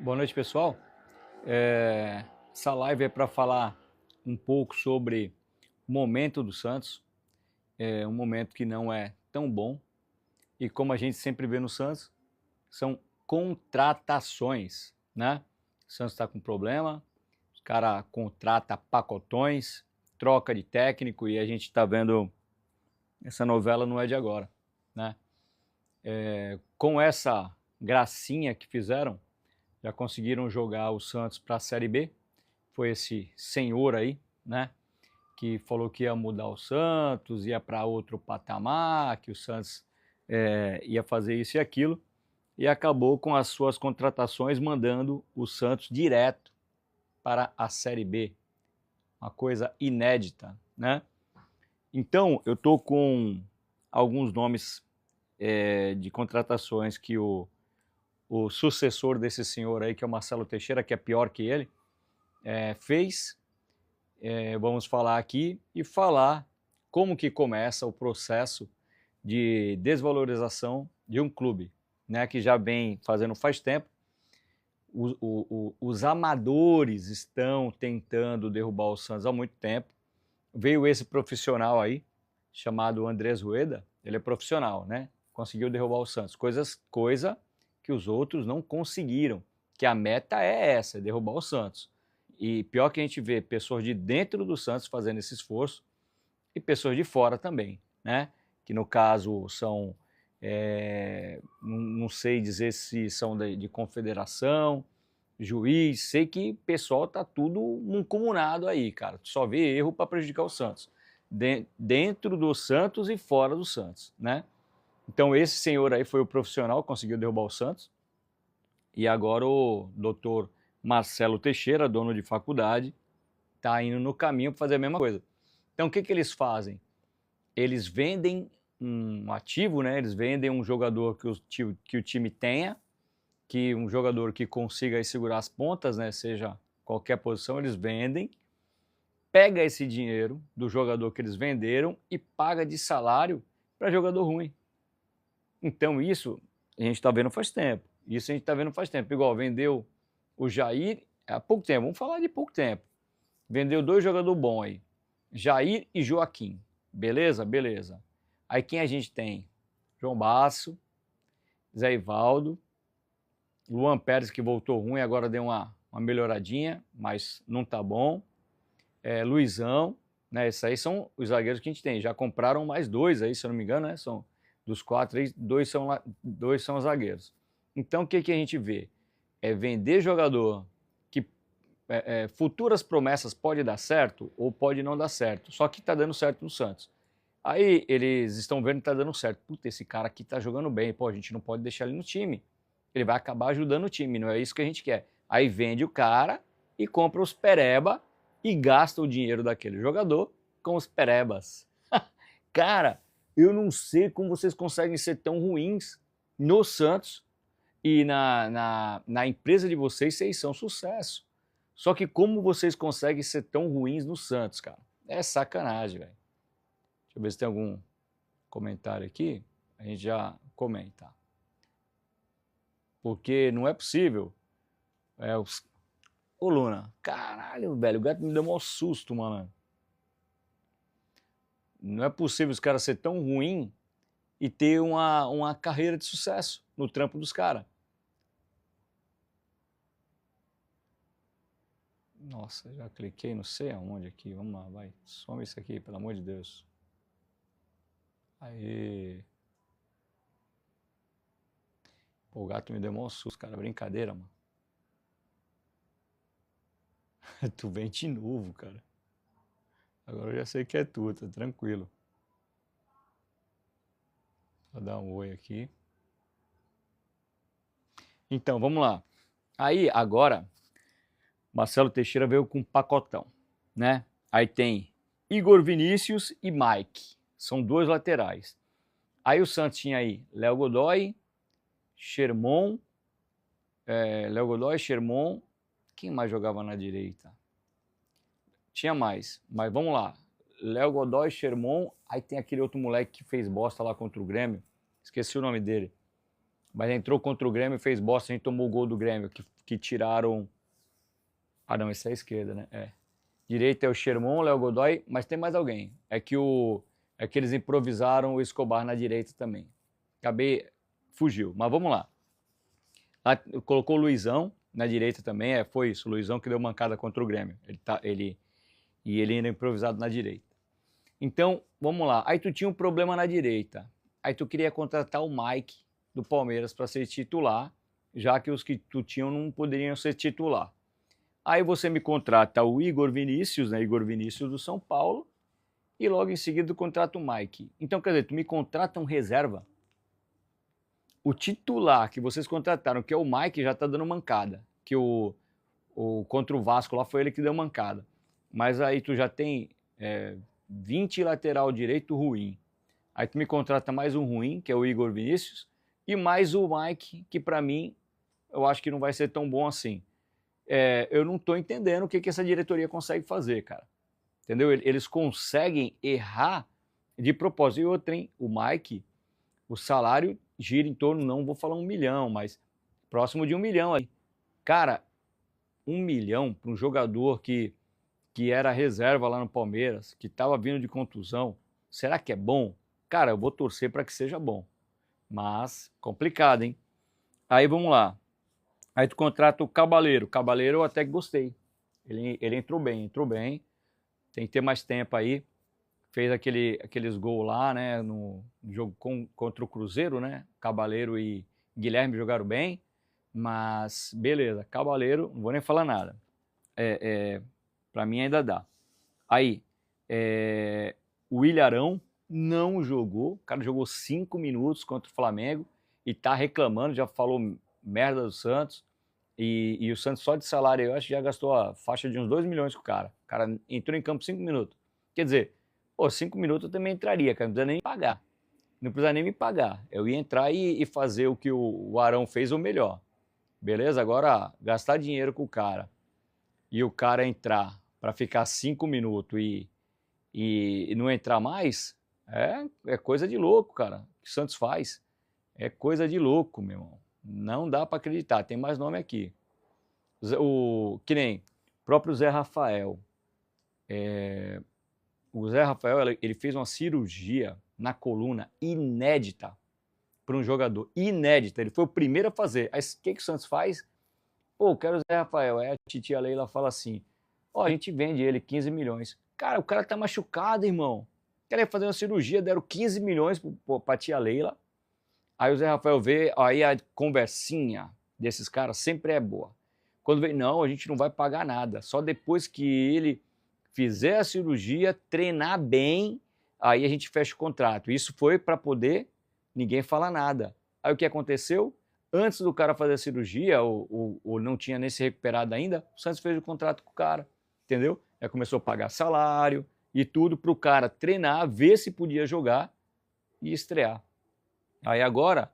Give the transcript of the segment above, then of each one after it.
Boa noite, pessoal. Essa live é para falar um pouco sobre o momento do Santos. É um momento que não é tão bom. E como a gente sempre vê no Santos, são contratações, né? O Santos está com problema, os caras contratam pacotões, troca de técnico e a gente está vendo essa novela não é de agora, né? Com essa gracinha que fizeram, já conseguiram jogar o Santos para a Série B. Foi esse senhor aí, né, que falou que ia mudar o Santos, ia para outro patamar, que o Santos ia fazer isso e aquilo, e acabou com as suas contratações mandando o Santos direto para a Série B. Uma coisa inédita, né? Então, eu estou com alguns nomes de contratações que o sucessor desse senhor aí, que é o Marcelo Teixeira, que é pior que ele, fez. Vamos falar aqui e falar como que começa o processo de desvalorização de um clube, né, que já vem fazendo faz tempo. Os amadores estão tentando derrubar o Santos há muito tempo. Veio esse profissional aí, chamado Andrés Rueda, ele é profissional, né? Conseguiu derrubar o Santos. Coisa que os outros não conseguiram, que a meta é essa, é derrubar o Santos. E pior que a gente vê pessoas de dentro do Santos fazendo esse esforço e pessoas de fora também, né? Que no caso são, não sei dizer se são de confederação, juiz, sei que o pessoal tá tudo mancomunado aí, cara. Só vê erro para prejudicar o Santos. Dentro do Santos e fora do Santos, né? Então esse senhor aí foi o profissional, conseguiu derrubar o Santos. E agora o doutor Marcelo Teixeira, dono de faculdade, está indo no caminho para fazer a mesma coisa. Então o que eles fazem? Eles vendem um ativo, né? Eles vendem um jogador que o time tenha, que um jogador que consiga aí segurar as pontas, né? Seja qualquer posição, eles vendem, pega esse dinheiro do jogador que eles venderam e paga de salário para jogador ruim. Então isso a gente está vendo faz tempo. Isso a gente está vendo faz tempo. Igual vendeu o Jair há pouco tempo. Vamos falar de pouco tempo. Vendeu 2 jogadores bons aí. Jair e Joaquim. Beleza? Beleza. Aí quem a gente tem? João Basso, Zé Ivaldo, Luan Pérez, que voltou ruim, agora deu uma melhoradinha, mas não tá bom. Luizão, né? Esses aí são os zagueiros que a gente tem. Já compraram mais 2 aí, se eu não me engano, né? São dos 4, 2 são zagueiros. Então o que a gente vê? É vender jogador que futuras promessas pode dar certo ou pode não dar certo. Só que tá dando certo no Santos. Aí eles estão vendo que tá dando certo. Puta, esse cara aqui tá jogando bem. Pô, a gente não pode deixar ele no time. Ele vai acabar ajudando o time, não é isso que a gente quer. Aí vende o cara e compra os pereba e gasta o dinheiro daquele jogador com os perebas. Cara, eu não sei como vocês conseguem ser tão ruins no Santos e na empresa de vocês são sucesso. Só que como vocês conseguem ser tão ruins no Santos, cara? É sacanagem, velho. Deixa eu ver se tem algum comentário aqui. A gente já comenta. Porque não é possível. Ô, Luna, caralho, velho, o gato me deu um susto, mano. Não é possível os caras ser tão ruim e ter uma carreira de sucesso no trampo dos caras. Nossa, já cliquei não sei aonde aqui. Vamos lá, vai. Some isso aqui, pelo amor de Deus. Aí. Pô, o gato me deu um susto, cara. Brincadeira, mano. Tu vem de novo, cara. Agora eu já sei que é tu, tá tranquilo. Vou dar um oi aqui. Então, vamos lá. Aí, agora, Marcelo Teixeira veio com um pacotão, né? Aí tem Igor Vinícius e Mike. São 2 laterais. Aí o Santos tinha aí Léo Godoy, Sherman, Léo Godoy, Sherman. Quem mais jogava na direita? Tinha mais, mas vamos lá. Léo Godoy, Sherman. Aí tem aquele outro moleque que fez bosta lá contra o Grêmio. Esqueci o nome dele. Mas entrou contra o Grêmio, fez bosta, a gente tomou o gol do Grêmio, que tiraram... Ah, não, esse é a esquerda, né? É. Direita é o Sherman, o Léo Godoy, mas tem mais alguém. É que eles improvisaram o Escobar na direita também. Acabei... Fugiu, mas vamos lá. Colocou o Luizão na direita também, foi isso. O Luizão que deu mancada contra o Grêmio. Ele ainda improvisado na direita. Então, vamos lá. Aí tu tinha um problema na direita. Aí tu queria contratar o Mike do Palmeiras para ser titular, já que os que tu tinham não poderiam ser titular. Aí você me contrata o Igor Vinícius, né? Igor Vinícius do São Paulo, e logo em seguida tu contrata o Mike. Então, quer dizer, tu me contrata um reserva. O titular que vocês contrataram, que é o Mike, já tá dando mancada. Que contra o Vasco lá foi ele que deu mancada. Mas aí tu já tem 20 lateral direito ruim. Aí tu me contrata mais um ruim, que é o Igor Vinícius, e mais o Mike, que para mim, eu acho que não vai ser tão bom assim. Eu não tô entendendo o que essa diretoria consegue fazer, cara. Entendeu? Eles conseguem errar de propósito. E outro, hein? O Mike, o salário gira em torno, não vou falar 1 milhão, mas próximo de 1 milhão aí. Cara, 1 milhão para um jogador que era reserva lá no Palmeiras, que estava vindo de contusão, será que é bom? Cara, eu vou torcer para que seja bom. Mas, complicado, hein? Aí vamos lá. Aí tu contrata o Cabaleiro. Cabaleiro eu até que gostei. Ele entrou bem. Tem que ter mais tempo aí. Fez aqueles gols lá, né? No jogo contra o Cruzeiro, né? Cabaleiro e Guilherme jogaram bem. Mas, beleza. Cabaleiro, não vou nem falar nada. Para mim ainda dá. Aí, o Ilharão não jogou. O cara jogou 5 minutos contra o Flamengo e tá reclamando, já falou merda do Santos. E o Santos só de salário, eu acho que já gastou a faixa de uns 2 milhões com o cara. O cara entrou em campo 5 minutos. Quer dizer, 5 minutos eu também entraria, cara. Não precisa nem me pagar. Não precisa nem me pagar. Eu ia entrar e fazer o que o Arão fez ou melhor. Beleza? Agora, gastar dinheiro com o cara e o cara entrar para ficar 5 minutos e não entrar mais, é coisa de louco, cara. O que o Santos faz é coisa de louco, meu irmão. Não dá para acreditar. Tem mais nome aqui. Que nem o próprio Zé Rafael. O Zé Rafael, ele fez uma cirurgia na coluna inédita para um jogador. Inédita. Ele foi o primeiro a fazer. Aí o que o Santos faz? Pô, quero o Zé Rafael. Aí a titia Leila fala assim, a gente vende ele 15 milhões. Cara, o cara tá machucado, irmão. Queria fazer uma cirurgia, deram 15 milhões pra tia Leila. Aí o Zé Rafael vê, aí a conversinha desses caras sempre é boa. Quando vem, não, a gente não vai pagar nada. Só depois que ele fizer a cirurgia, treinar bem, aí a gente fecha o contrato. Isso foi para poder ninguém falar nada. Aí o que aconteceu? Antes do cara fazer a cirurgia, ou não tinha nem se recuperado ainda, o Santos fez o contrato com o cara, entendeu? Aí começou a pagar salário e tudo para o cara treinar, ver se podia jogar e estrear. Aí agora,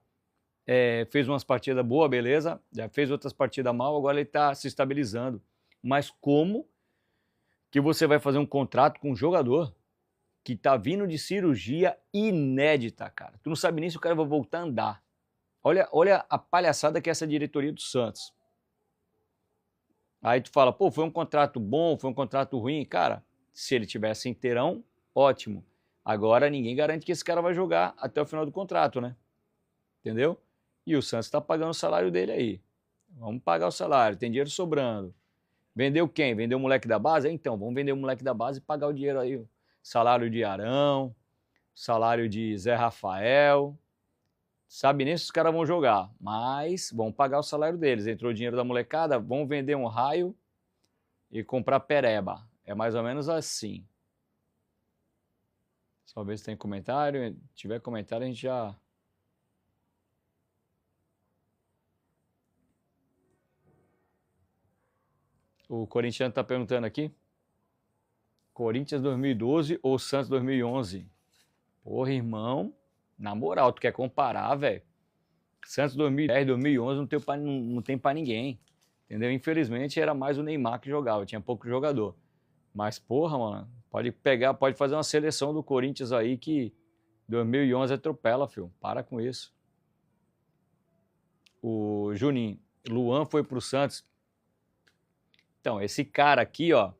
fez umas partidas boas, beleza, já fez outras partidas mal, agora ele está se estabilizando. Mas como que você vai fazer um contrato com um jogador que está vindo de cirurgia inédita, cara? Tu não sabe nem se o cara vai voltar a andar. Olha a palhaçada que é essa diretoria do Santos. Aí tu fala, pô, foi um contrato bom, foi um contrato ruim. Cara, se ele tivesse inteirão, ótimo. Agora ninguém garante que esse cara vai jogar até o final do contrato, né? Entendeu? E o Santos está pagando o salário dele aí. Vamos pagar o salário, tem dinheiro sobrando. Vendeu quem? Vendeu o moleque da base? Então, vamos vender o moleque da base e pagar o dinheiro aí. Salário de Arão, salário de Zé Rafael. Sabe nem se os caras vão jogar, mas vão pagar o salário deles. Entrou o dinheiro da molecada, vão vender um raio e comprar pereba. É mais ou menos assim. Só ver se tem comentário. Se tiver comentário, a gente já... O corintiano está perguntando aqui. Corinthians 2012 ou Santos 2011? Porra, irmão. Na moral, tu quer comparar, velho? Santos 2010, 2011 não tem pra ninguém. Entendeu? Infelizmente era mais o Neymar que jogava, tinha pouco jogador. Mas, porra, mano, pode fazer uma seleção do Corinthians aí que 2011 atropela, filho. Para com isso. O Juninho. Luan foi pro Santos. Então, esse cara aqui, ó.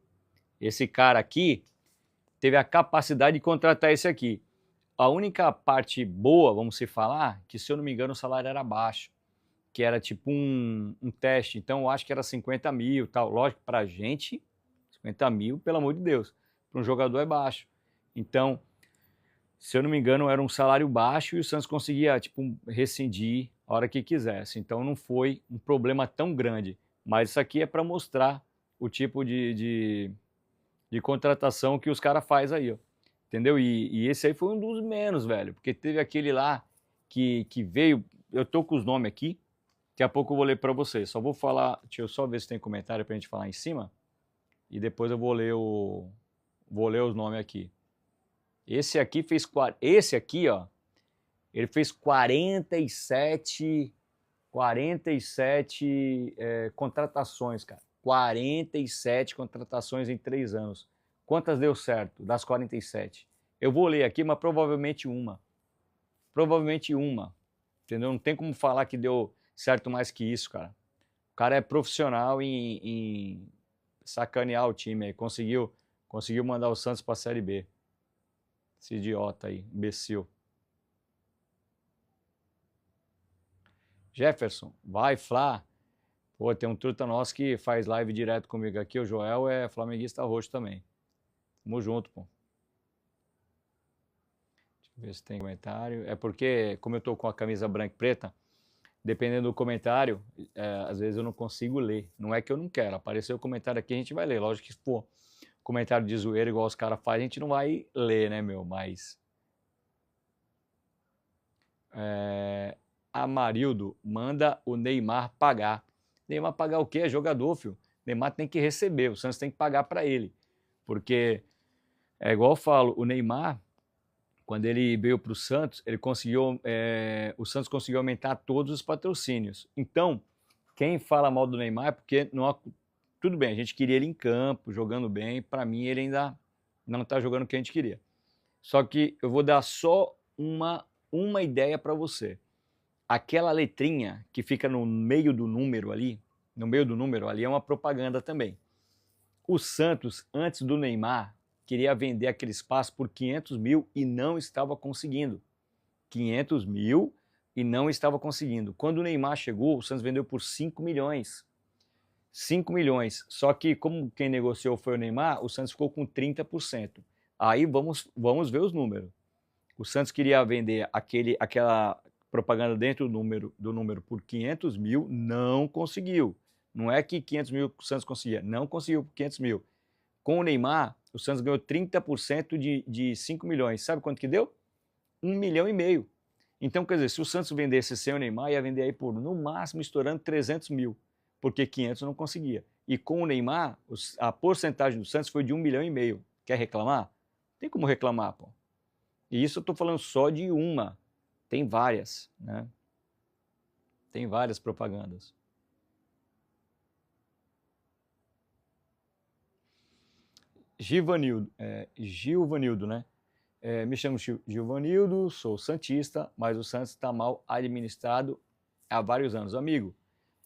Esse cara aqui teve a capacidade de contratar esse aqui. A única parte boa, vamos se falar, que se eu não me engano o salário era baixo, que era tipo um teste, então eu acho que era 50 mil tal. Lógico, pra gente, 50 mil, pelo amor de Deus, para um jogador é baixo. Então, se eu não me engano, era um salário baixo e o Santos conseguia tipo rescindir a hora que quisesse. Então não foi um problema tão grande. Mas isso aqui é para mostrar o tipo de contratação que os caras fazem aí, ó. Entendeu? E esse aí foi um dos menos, velho. Porque teve aquele lá que veio. Eu tô com os nomes aqui. Daqui a pouco eu vou ler para vocês. Só vou falar. Deixa eu só ver se tem comentário pra gente falar em cima. E depois eu vou ler os nomes aqui. Esse aqui fez. Esse aqui, ó. Ele fez 47 contratações, cara. 47 contratações em 3 anos. Quantas deu certo das 47? Eu vou ler aqui, mas provavelmente uma. Provavelmente uma. Entendeu? Não tem como falar que deu certo mais que isso, cara. O cara é profissional em sacanear o time aí. Conseguiu mandar o Santos pra Série B. Esse idiota aí, imbecil. Jefferson, vai, Flá. Pô, tem um truta nosso que faz live direto comigo aqui. O Joel é flamenguista roxo também. Tamo junto, pô. Deixa eu ver se tem comentário. É porque, como eu tô com a camisa branca e preta, dependendo do comentário, às vezes eu não consigo ler. Não é que eu não quero. Apareceu o comentário aqui, a gente vai ler. Lógico que se for comentário de zoeira igual os caras fazem, a gente não vai ler, né, meu? Mas... Amarildo manda o Neymar pagar. Neymar pagar o quê? É jogador, filho. Neymar tem que receber, o Santos tem que pagar para ele. Porque, é igual eu falo, o Neymar, quando ele veio para o Santos, o Santos conseguiu aumentar todos os patrocínios. Então, quem fala mal do Neymar é porque tudo bem, a gente queria ele em campo, jogando bem. Para mim, ele ainda não está jogando o que a gente queria. Só que eu vou dar só uma ideia para você. Aquela letrinha que fica no meio do número ali é uma propaganda também. O Santos, antes do Neymar, queria vender aquele espaço por 500 mil e não estava conseguindo. 500 mil e não estava conseguindo. Quando o Neymar chegou, o Santos vendeu por 5 milhões. 5 milhões. Só que, como quem negociou foi o Neymar, o Santos ficou com 30%. Aí vamos ver os números. O Santos queria vender aquela propaganda dentro do número por 500 mil, não conseguiu. Não é que 500 mil o Santos conseguia, não conseguiu por 500 mil. Com o Neymar, o Santos ganhou 30% de 5 milhões. Sabe quanto que deu? 1,5 milhão. Então, quer dizer, se o Santos vendesse sem o Neymar, ia vender aí por, no máximo, estourando 300 mil, porque 500 não conseguia. E com o Neymar, a porcentagem do Santos foi de 1,5 milhão. Quer reclamar? Não tem como reclamar, pô. E isso eu estou falando só de uma. Tem várias, né? Tem várias propagandas. Gilvanildo, né? Me chamo Gilvanildo, sou santista, mas o Santos está mal administrado há vários anos. Amigo,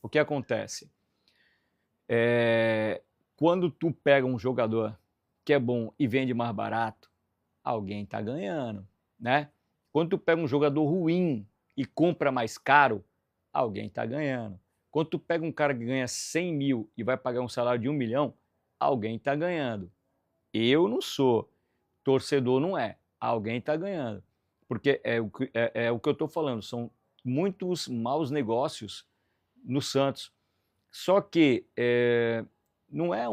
o que acontece? Quando tu pega um jogador que é bom e vende mais barato, alguém está ganhando, né? Quando tu pega um jogador ruim e compra mais caro, alguém está ganhando. Quando tu pega um cara que ganha 100 mil e vai pagar um salário de 1 milhão, alguém está ganhando. Eu não sou, torcedor não é, alguém está ganhando. Porque é o que eu estou falando, são muitos maus negócios no Santos. Só que não é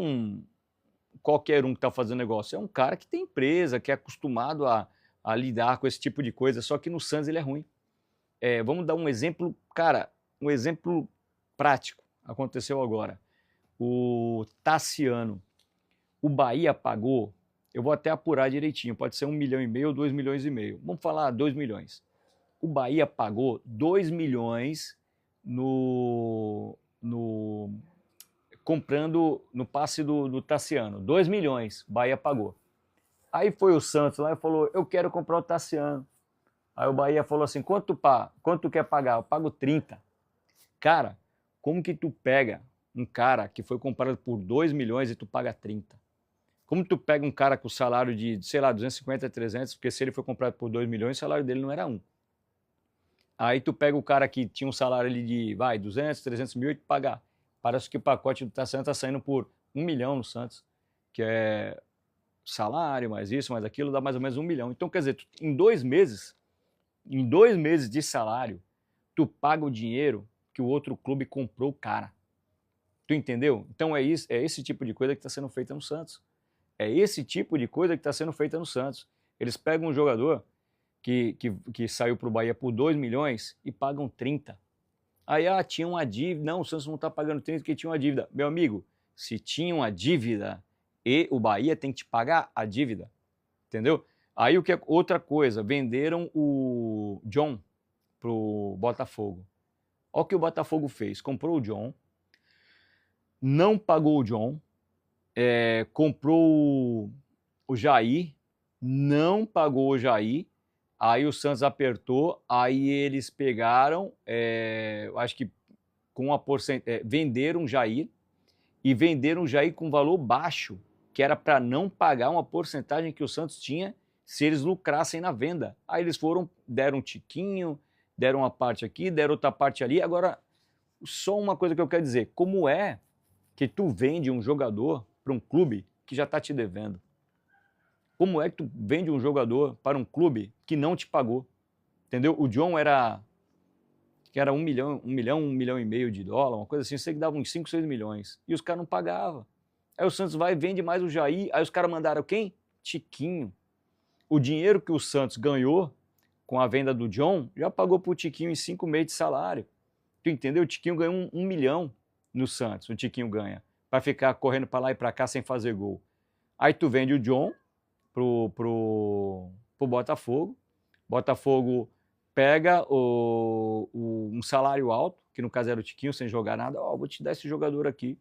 qualquer um que está fazendo negócio, é um cara que tem empresa, que é acostumado a lidar com esse tipo de coisa, só que no Santos ele é ruim. Vamos dar um exemplo, cara, um exemplo prático, aconteceu agora. O Tassiano, o Bahia pagou, eu vou até apurar direitinho, pode ser 1,5 milhão ou 2,5 milhões. Vamos falar 2 milhões. O Bahia pagou 2 milhões comprando no passe do Tassiano. 2 milhões, Bahia pagou. Aí foi o Santos lá e falou, eu quero comprar o Tassiano. Aí o Bahia falou assim, quanto tu quer pagar? Eu pago 30. Cara, como que tu pega um cara que foi comprado por 2 milhões e tu paga 30? Como tu pega um cara com salário de, sei lá, 250, 300, porque se ele foi comprado por 2 milhões, o salário dele não era 1. Aí tu pega o cara que tinha um salário ali de, 200, 300 mil e tu paga. Parece que o pacote do Santos tá saindo por 1 milhão no Santos, que é salário, mais isso, mais aquilo, dá mais ou menos 1 milhão. Então, quer dizer, em 2 meses de salário, tu paga o dinheiro que o outro clube comprou o cara. Tu entendeu? Então é esse tipo de coisa que está sendo feita no Santos. É esse tipo de coisa que está sendo feita no Santos. Eles pegam um jogador que saiu para o Bahia por 2 milhões e pagam 30. Aí, tinha uma dívida. Não, o Santos não está pagando 30 porque tinha uma dívida. Meu amigo, se tinha uma dívida e o Bahia tem que te pagar a dívida. Entendeu? Aí, outra coisa, venderam o John pro Botafogo. Olha o que o Botafogo fez. Comprou o John, não pagou o John, comprou o Jair, não pagou o Jair, aí o Santos apertou, aí eles pegaram, acho que com a venderam o Jair, e venderam o Jair com valor baixo, que era para não pagar uma porcentagem que o Santos tinha se eles lucrassem na venda. Aí eles deram um tiquinho, deram uma parte aqui, deram outra parte ali. Agora, só uma coisa que eu quero dizer, como é que tu vende um jogador para um clube que já está te devendo? Como é que tu vende um jogador para um clube que não te pagou? Entendeu? O John era 1 milhão, 1 milhão e meio de dólar, uma coisa assim, eu sei que dava uns 5, 6 milhões. E os caras não pagavam. Aí o Santos vai e vende mais o Jair, aí os caras mandaram quem? Tiquinho. O dinheiro que o Santos ganhou com a venda do John, já pagou pro Tiquinho em 5 meses de salário. Tu entendeu? O Tiquinho ganhou 1 milhão no Santos, o Tiquinho ganha, para ficar correndo para lá e para cá sem fazer gol. Aí tu vende o John pro Botafogo, Botafogo pega um salário alto, que no caso era o Tiquinho, sem jogar nada, vou te dar esse jogador aqui,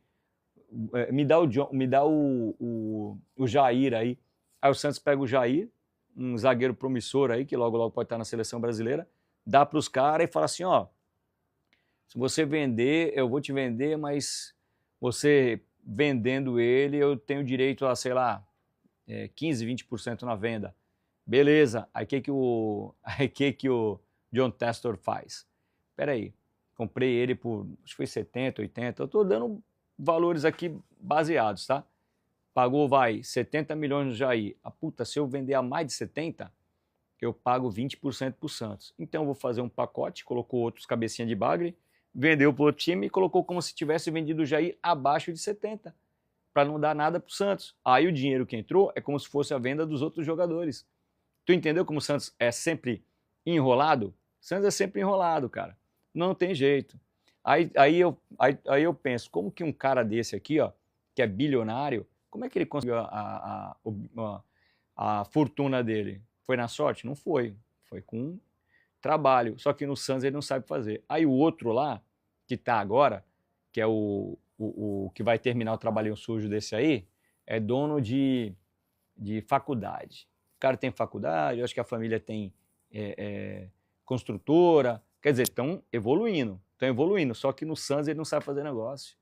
me dá o John, me dá o Jair aí. Aí o Santos pega o Jair, um zagueiro promissor aí, que logo pode estar na seleção brasileira, dá para os caras e fala assim, se você vender, eu vou te vender, mas você vendendo ele, eu tenho direito a, sei lá, 15, 20% na venda. Beleza, aí o que o John Testor faz? Espera aí, comprei ele por, acho que foi 70, 80, eu estou dando valores aqui baseados, tá? Pagou, 70 milhões no Jair. Puta, se eu vender a mais de 70, eu pago 20% para o Santos. Então eu vou fazer um pacote, colocou outros cabecinha de bagre, vendeu para o outro time e colocou como se tivesse vendido o Jair abaixo de 70, para não dar nada para o Santos. Aí o dinheiro que entrou é como se fosse a venda dos outros jogadores. Tu entendeu como o Santos é sempre enrolado? O Santos é sempre enrolado, cara. Não tem jeito. Aí eu penso, como que um cara desse aqui, que é bilionário, como é que ele conseguiu a fortuna dele? Foi na sorte? Não foi. Foi com trabalho. Só que no Santos ele não sabe fazer. Aí o outro lá, que tá agora, que é o que vai terminar o trabalhinho sujo desse aí, é dono de faculdade. O cara tem faculdade, eu acho que a família tem construtora. Quer dizer, estão evoluindo, só que no Santos ele não sabe fazer negócio.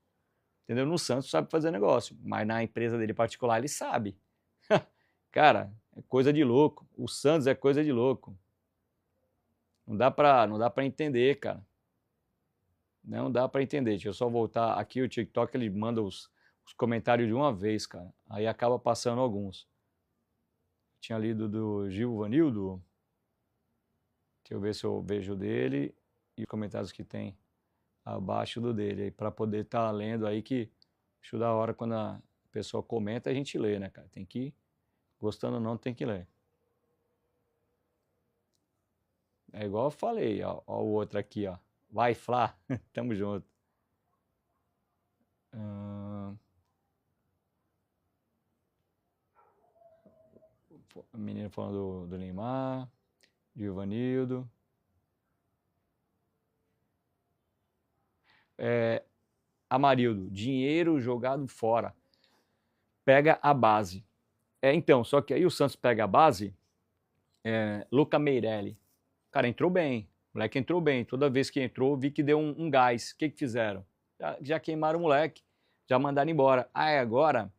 Entendeu? No Santos sabe fazer negócio, mas na empresa dele particular ele sabe. Cara, é coisa de louco. O Santos é coisa de louco. Não dá pra entender, cara. Não dá pra entender. Deixa eu só voltar aqui, o TikTok ele manda os comentários de uma vez, cara. Aí acaba passando alguns. Tinha lido do Gil Vanildo. Deixa eu ver se eu vejo dele e os comentários que tem abaixo do dele, aí para poder estar lendo aí, que acho da hora quando a pessoa comenta a gente lê, né, cara? Tem que, gostando ou não, tem que ler. É igual eu falei, ó o outro aqui, ó. Vai, Flá, tamo junto. A menina falando do Neymar, de Ivanildo. Amarildo, dinheiro jogado fora. Pega a base. Então, só que aí o Santos pega a base, Luca Meirelli. O cara entrou bem. moleque entrou bem. Toda vez que entrou, vi que deu um gás. O que fizeram? Já queimaram o moleque, já mandaram embora. Aí agora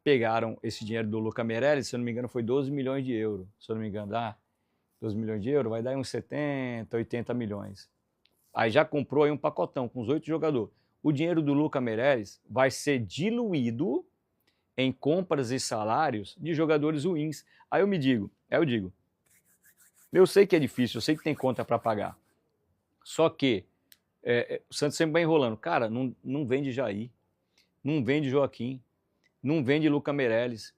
pegaram esse dinheiro do Luca Meirelles, se eu não me engano foi 12 milhões de euros. Se eu não me engano, 12 milhões de euros, vai dar uns 70, 80 milhões. Aí já comprou aí um pacotão com os 8 jogadores. O dinheiro do Luca Meirelles vai ser diluído em compras e salários de jogadores ruins. Aí eu digo, eu sei que é difícil, eu sei que tem conta para pagar. Só que o Santos sempre vai enrolando. Cara, não vende Jair, não vende Joaquim, não vende Luca Meirelles.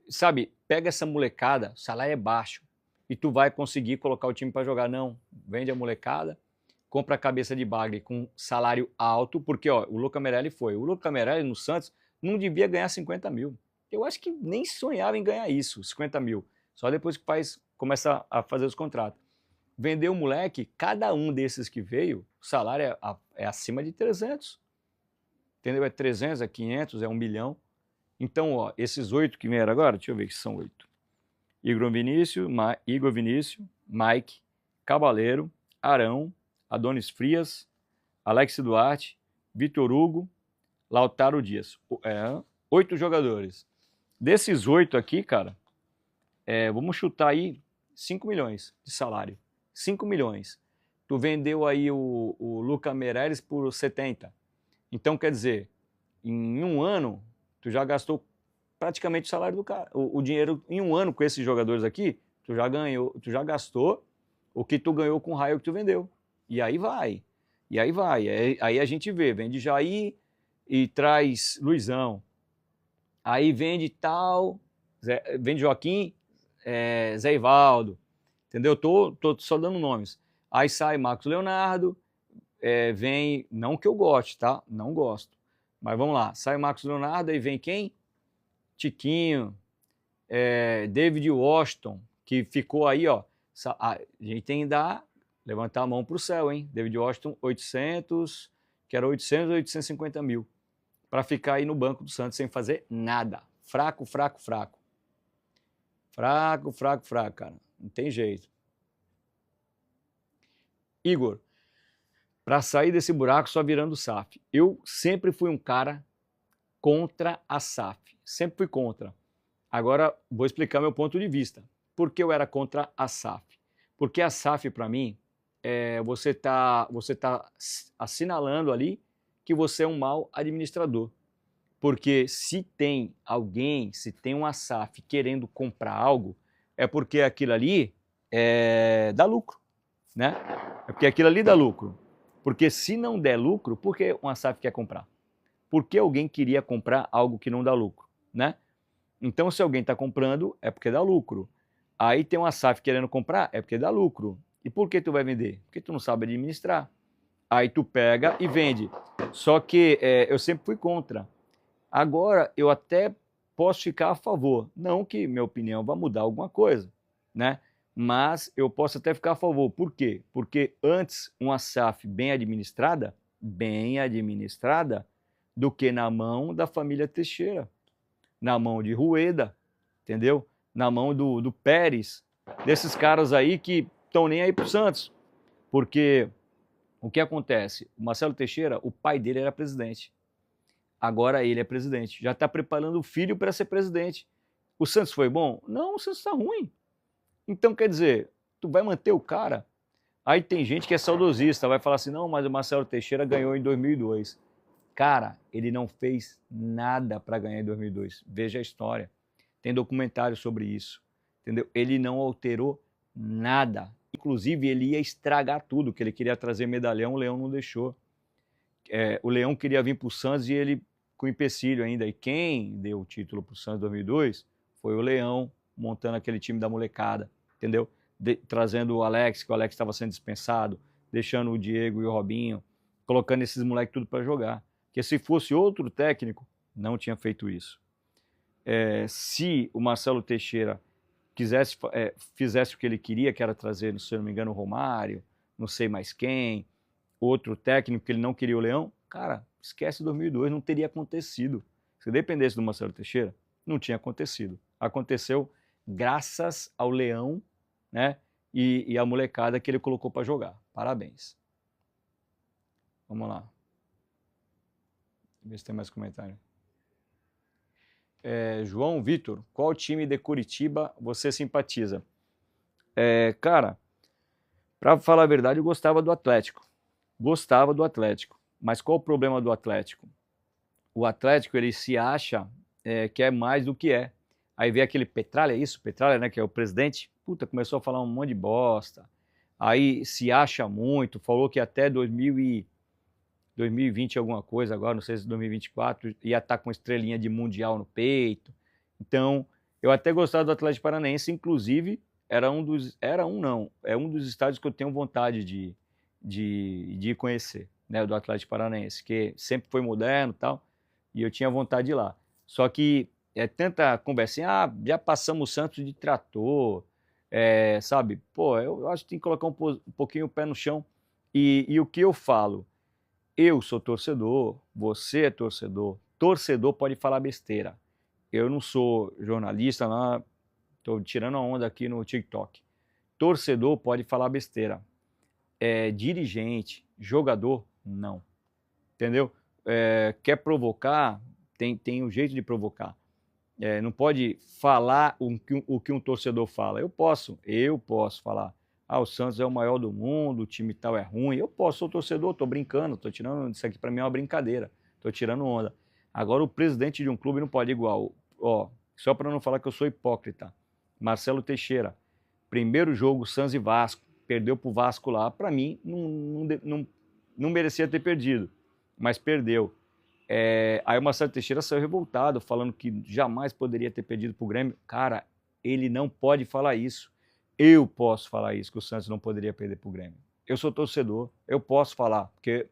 Sabe, pega essa molecada, o salário é baixo, e tu vai conseguir colocar o time para jogar. Não, vende a molecada, compra a cabeça de bagre com salário alto, porque ó, o Luca Meirelles foi. O Luca Meirelles no Santos não devia ganhar 50 mil. Eu acho que nem sonhava em ganhar isso, 50 mil. Só depois que começa a fazer os contratos. Vendeu o moleque, cada um desses que veio, o salário é acima de 300. Entendeu? É 300, é 500, é 1 milhão. Então, ó, esses 8 que vieram agora, deixa eu ver que são 8. Igor Vinícius, Mike, Cabaleiro, Arão, Adonis Frias, Alex Duarte, Vitor Hugo, Lautaro Dias. 8 jogadores. Desses 8 aqui, cara, vamos chutar aí 5 milhões de salário. 5 milhões. Tu vendeu aí o Luca Meirelles por 70. Então, quer dizer, em um ano, tu já gastou praticamente o salário do cara. O dinheiro em um ano com esses jogadores aqui, tu já gastou o que tu ganhou com o raio que tu vendeu. E aí vai. Aí a gente vende Jair e traz Luizão. Aí vende tal, vende Joaquim, Zé Ivaldo. Entendeu? Tô só dando nomes. Aí sai Marcos Leonardo, vem, não que eu goste, tá? Não gosto. Mas vamos lá, sai Marcos Leonardo, aí vem quem? Tiquinho, David Washington, que ficou aí, ó. A gente tem que levantar a mão pro céu, hein? David Washington, 800, que era 800 ou 850 mil, para ficar aí no banco do Santos sem fazer nada. Fraco, cara. Não tem jeito. Igor, para sair desse buraco só virando SAF. Eu sempre fui um cara contra a SAF. Sempre fui contra. Agora vou explicar meu ponto de vista. Por que eu era contra a SAF? Porque a SAF, para mim, você tá assinalando ali que você é um mau administrador. Porque se tem uma SAF querendo comprar algo, é porque aquilo ali dá lucro, né? É porque aquilo ali dá lucro. Porque se não der lucro, por que uma SAF quer comprar? Por que alguém queria comprar algo que não dá lucro, né? Então, se alguém está comprando, é porque dá lucro. Aí tem uma SAF querendo comprar, é porque dá lucro. E por que tu vai vender? Porque tu não sabe administrar. Aí tu pega e vende. Só que eu sempre fui contra. Agora, eu até posso ficar a favor. Não que minha opinião vá mudar alguma coisa, né? Mas eu posso até ficar a favor. Por quê? Porque antes, uma SAF bem administrada, do que na mão da família Teixeira, na mão de Rueda, entendeu? Na mão do Pérez, desses caras aí que estão nem aí pro Santos. Porque o que acontece? O Marcelo Teixeira, o pai dele era presidente. Agora ele é presidente. Já está preparando o filho para ser presidente. O Santos foi bom? Não, o Santos está ruim. Então, quer dizer, tu vai manter o cara? Aí tem gente que é saudosista, vai falar assim, não, mas o Marcelo Teixeira ganhou em 2002. Cara, ele não fez nada para ganhar em 2002. Veja a história. Tem documentário sobre isso. Entendeu? Ele não alterou nada. Inclusive, ele ia estragar tudo, que ele queria trazer medalhão, o Leão não deixou. O Leão queria vir para o Santos e ele com empecilho ainda. E quem deu o título para o Santos em 2002 foi o Leão, montando aquele time da molecada, entendeu? Trazendo o Alex, que o Alex estava sendo dispensado, deixando o Diego e o Robinho, colocando esses moleques tudo para jogar. Porque se fosse outro técnico, não tinha feito isso. Se o Marcelo Teixeira fizesse o que ele queria, que era trazer, se eu não me engano, o Romário, não sei mais quem, outro técnico que ele não queria o Leão, cara, esquece 2002, não teria acontecido. Se dependesse do Marcelo Teixeira, não tinha acontecido. Aconteceu graças ao Leão, né, e a molecada que ele colocou para jogar. Parabéns. Vamos lá. Ver se tem mais comentário. João Vitor, qual time de Curitiba você simpatiza? Cara, para falar a verdade, eu gostava do Atlético. Gostava do Atlético. Mas qual o problema do Atlético? O Atlético, ele se acha que é mais do que é. Aí vê aquele Petralha, é isso? Petralha, né, que é o presidente. Puta, começou a falar um monte de bosta. Aí se acha muito, falou que até 2020 alguma coisa, agora não sei se 2024, ia estar com estrelinha de mundial no peito. Então, eu até gostava do Atlético Paranaense, inclusive, é um dos estádios que eu tenho vontade de ir conhecer, né, do Atlético Paranaense, que sempre foi moderno e tal, e eu tinha vontade de ir lá. Só que é tanta conversinha, já passamos o Santos de trator, sabe? Pô, eu acho que tem que colocar um pouquinho o pé no chão. E o que eu falo? Eu sou torcedor, você é torcedor. Torcedor pode falar besteira. Eu não sou jornalista, lá, estou tirando a onda aqui no TikTok. Torcedor pode falar besteira. Dirigente, jogador, não. Entendeu? Quer provocar, tem um jeito de provocar. Não pode falar o que um torcedor fala. Eu posso falar. O Santos é o maior do mundo, o time tal é ruim. Eu posso, sou torcedor, tô brincando, tô tirando, isso aqui para mim é uma brincadeira, tô tirando onda. Agora o presidente de um clube não pode igual, só para não falar que eu sou hipócrita. Marcelo Teixeira, primeiro jogo Santos e Vasco, perdeu pro Vasco lá, para mim não merecia ter perdido, mas perdeu. Aí o Marcelo Teixeira saiu revoltado, falando que jamais poderia ter perdido pro Grêmio. Cara, ele não pode falar isso. Eu posso falar isso, que o Santos não poderia perder pro Grêmio. Eu sou torcedor, eu posso falar, porque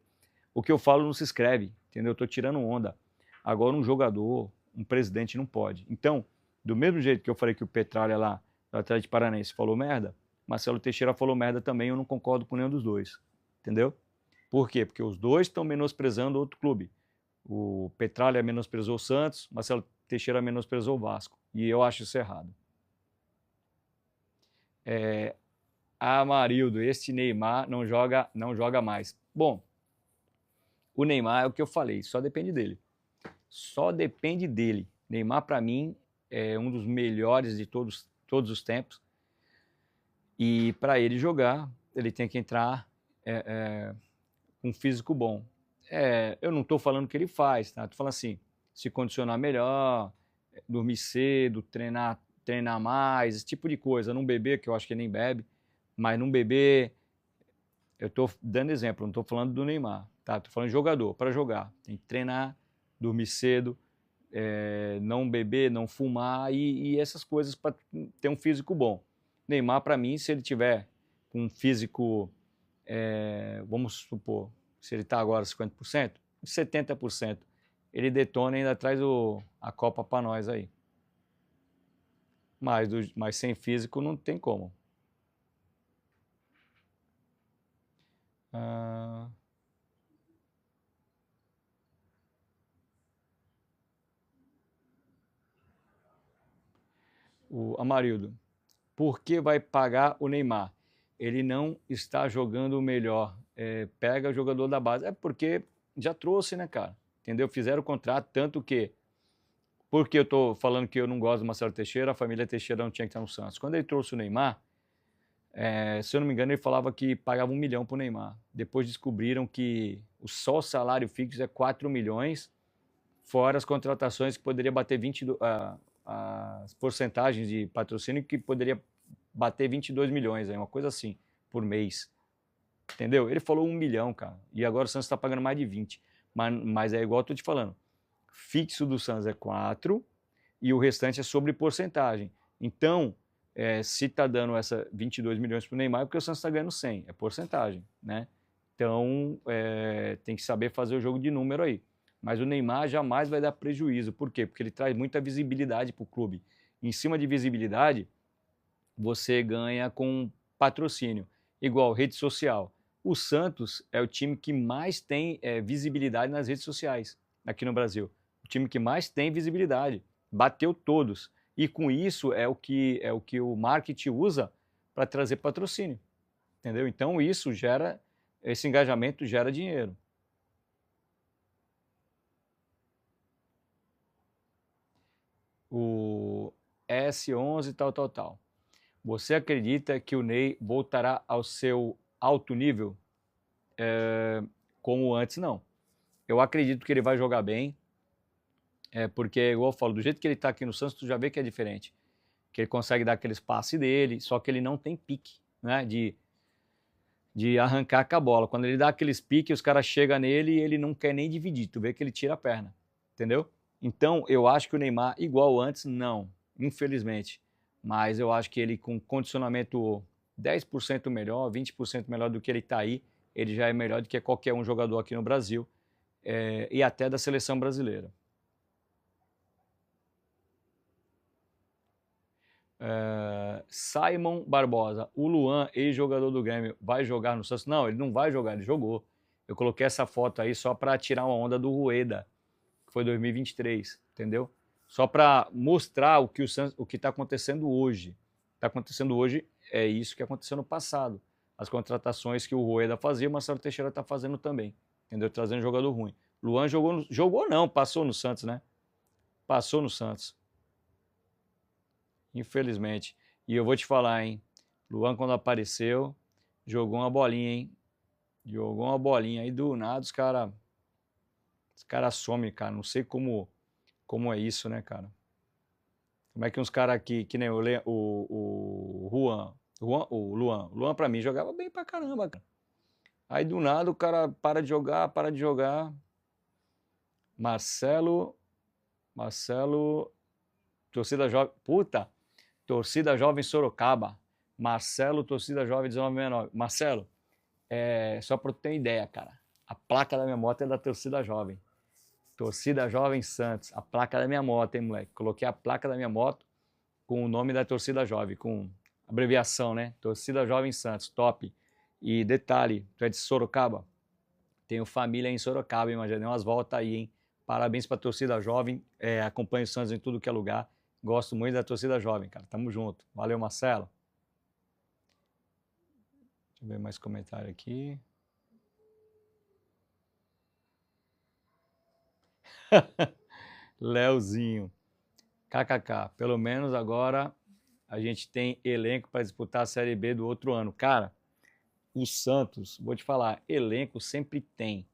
o que eu falo não se escreve, entendeu? Eu tô tirando onda. Agora um jogador, um presidente não pode. Então, do mesmo jeito que eu falei que o Petralha lá, do Atlético Paranaense, falou merda, Marcelo Teixeira falou merda também, eu não concordo com nenhum dos dois, entendeu? Por quê? Porque os dois estão menosprezando outro clube. O Petralha menosprezou o Santos, Marcelo Teixeira menosprezou o Vasco. E eu acho isso errado. Amarildo, este Neymar não joga mais. Bom, o Neymar é o que eu falei, só depende dele. Só depende dele. Neymar, para mim, é um dos melhores de todos os tempos. E para ele jogar, ele tem que entrar com um físico bom. Eu não estou falando o que ele faz, tá? Estou falando assim, se condicionar melhor, dormir cedo, treinar mais, esse tipo de coisa. Não beber, que eu acho que ele nem bebe, mas não beber, eu estou dando exemplo, não estou falando do Neymar, tá? Estou falando de jogador, para jogar. Tem que treinar, dormir cedo, não beber, não fumar e essas coisas para ter um físico bom. Neymar, para mim, se ele tiver um físico, vamos supor, se ele está agora 50%, 70%, ele detona e ainda traz a Copa para nós aí. Mas sem físico não tem como. O Amarildo, por que vai pagar o Neymar? Ele não está jogando o melhor. Pega o jogador da base. É porque já trouxe, né, cara? Entendeu? Fizeram o contrato, tanto que... Porque eu estou falando que eu não gosto do Marcelo Teixeira, a família Teixeira não tinha que estar no Santos. Quando ele trouxe o Neymar, se eu não me engano, ele falava que pagava 1 milhão para o Neymar. Depois descobriram que só o salário fixo é 4 milhões, fora as contratações que poderia bater as porcentagens de patrocínio que poderia bater 22 milhões, uma coisa assim, por mês. Entendeu? Ele falou 1 milhão, cara. E agora o Santos está pagando mais de 20. Mas é igual eu tô te falando. Fixo do Santos é 4 e o restante é sobre porcentagem. Então, se está dando essa 22 milhões para o Neymar, é porque o Santos está ganhando 100. É porcentagem, né? Então, tem que saber fazer o jogo de número aí. Mas o Neymar jamais vai dar prejuízo. Por quê? Porque ele traz muita visibilidade para o clube. Em cima de visibilidade, você ganha com patrocínio. Igual rede social. O Santos é o time que mais tem visibilidade nas redes sociais aqui no Brasil. O time que mais tem visibilidade. Bateu todos. E com isso é o que o marketing usa para trazer patrocínio. entendeu? Então isso gera, esse engajamento gera dinheiro. O S11 tal. Você acredita que o Ney voltará ao seu alto nível? Como antes, não. Eu acredito que ele vai jogar bem, porque, igual eu falo, do jeito que ele tá aqui no Santos, tu já vê que é diferente. Que ele consegue dar aqueles passes dele, só que ele não tem pique, né, de arrancar com a bola. Quando ele dá aqueles piques, os caras chegam nele e ele não quer nem dividir. Tu vê que ele tira a perna, entendeu? Então, eu acho que o Neymar, igual antes, não, infelizmente. Mas eu acho que ele com condicionamento 10% melhor, 20% melhor do que ele tá aí, ele já é melhor do que qualquer um jogador aqui no Brasil, e até da seleção brasileira. Simon Barbosa, o Luan, ex-jogador do Grêmio, vai jogar no Santos? Não, ele não vai jogar, ele jogou. Eu coloquei essa foto aí só para tirar uma onda do Rueda, que foi 2023, entendeu? Só para mostrar o que está acontecendo hoje. Está acontecendo hoje é isso que aconteceu no passado. As contratações que o Rueda fazia, o Marcelo Teixeira está fazendo também, entendeu? Trazendo jogador ruim. Luan jogou não, passou no Santos, né? Passou no Santos. Infelizmente. E eu vou te falar, hein? Luan, quando apareceu, jogou uma bolinha, hein? Jogou uma bolinha. Aí do nada os cara somem, cara. Não sei como é isso, né, cara? Como é que uns caras aqui, que nem o o Luan pra mim jogava bem pra caramba, cara. Aí do nada o cara para de jogar. Marcelo, torcida jovem, puta, torcida jovem Sorocaba. Marcelo, torcida jovem 1969. Marcelo, só para tu ter ideia, cara. A placa da minha moto é da torcida jovem. Torcida Jovem Santos. A placa da minha moto, hein, moleque? Coloquei a placa da minha moto com o nome da torcida jovem, com abreviação, né? Torcida Jovem Santos, top. E detalhe, tu é de Sorocaba? Tenho família em Sorocaba, hein? Mas já dei umas voltas aí, hein? Parabéns pra torcida jovem. Acompanho o Santos em tudo que é lugar. Gosto muito da torcida jovem, cara. Tamo junto. Valeu, Marcelo. Deixa eu ver mais comentário aqui. Leozinho. KKK. Pelo menos agora a gente tem elenco para disputar a Série B do outro ano. Cara, o Santos, vou te falar, elenco sempre tem.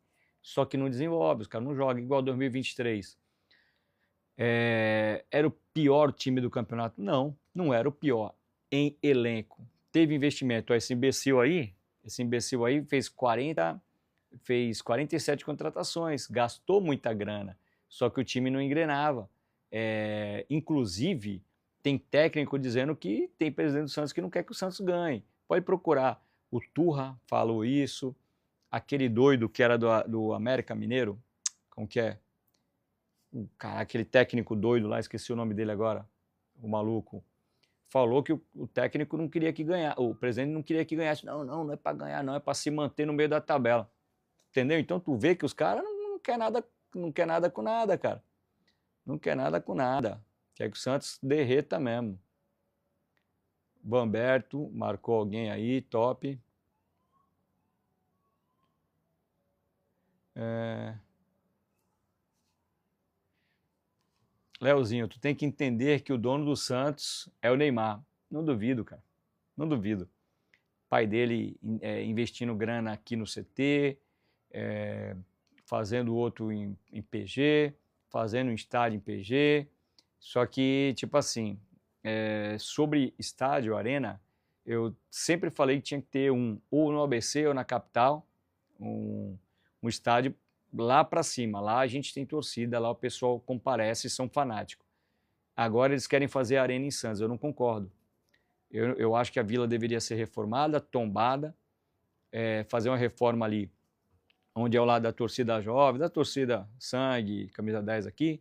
Só que não desenvolve, os caras não jogam igual 2023. Era o pior time do campeonato? Não, não era o pior em elenco. Teve investimento. Esse imbecil aí fez 47 contratações, gastou muita grana, só que o time não engrenava. Inclusive, tem técnico dizendo que tem presidente do Santos que não quer que o Santos ganhe. Pode procurar. O Turra falou isso, aquele doido que era do América Mineiro, como que é? Cara, aquele técnico doido lá, esqueci o nome dele agora, o maluco, falou que o técnico não queria que ganhasse, o presidente não queria que ganhasse. Não é para ganhar, não, é para se manter no meio da tabela. Entendeu? Então tu vê que os caras não quer nada com nada, cara. Não quer nada com nada. Quer que o Santos derreta mesmo. Bamberto marcou alguém aí, top. Leozinho, tu tem que entender que o dono do Santos é o Neymar. Não duvido, cara. Não duvido. Pai dele investindo grana aqui no CT, fazendo outro em PG, fazendo um estádio em PG. Só que, tipo assim, sobre estádio, arena, eu sempre falei que tinha que ter ou no ABC ou na capital, um estádio lá para cima. Lá a gente tem torcida, lá o pessoal comparece e são fanáticos. Agora eles querem fazer arena em Santos, eu não concordo. Eu acho que a Vila deveria ser reformada, tombada, fazer uma reforma ali, onde é o lado da torcida jovem, da torcida sangue, camisa 10 aqui,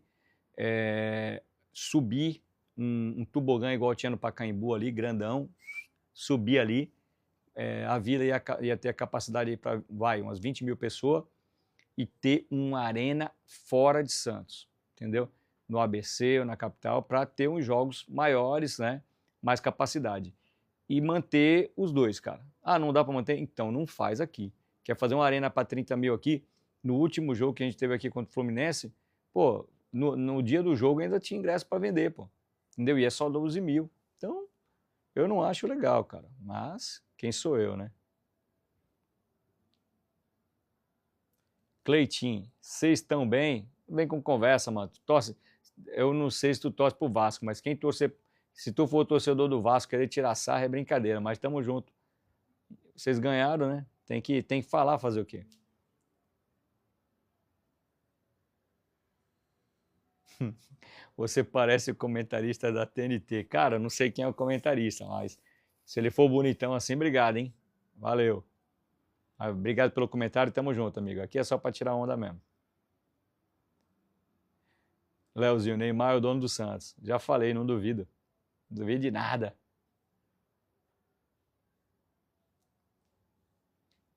subir um tobogã igual tinha no Pacaembu ali, grandão, subir ali, a Vila ia ter a capacidade para, umas 20 mil pessoas, e ter uma arena fora de Santos, entendeu? No ABC ou na capital, para ter uns jogos maiores, né? Mais capacidade. e manter os dois, cara. Ah, não dá para manter? Então não faz aqui. Quer fazer uma arena para 30 mil aqui? No último jogo que a gente teve aqui contra o Fluminense, pô, no dia do jogo ainda tinha ingresso para vender, pô. Entendeu? E é só 12 mil. Então, eu não acho legal, cara. Mas, quem sou eu, né? Cleitinho, vocês estão bem? Vem com conversa, mano. Tu torce. Eu não sei se tu torce pro Vasco, mas quem torcer. Se tu for torcedor do Vasco querer tirar sarra é brincadeira, mas tamo junto. Vocês ganharam, né? Tem que falar, fazer o quê? Você parece o comentarista da TNT. Cara, não sei quem é o comentarista, mas se ele for bonitão assim, obrigado, hein? Valeu. Obrigado pelo comentário, tamo junto, amigo. Aqui é só pra tirar onda mesmo. Leozinho, Neymar é o dono do Santos. Já falei, não duvido. Não duvido de nada.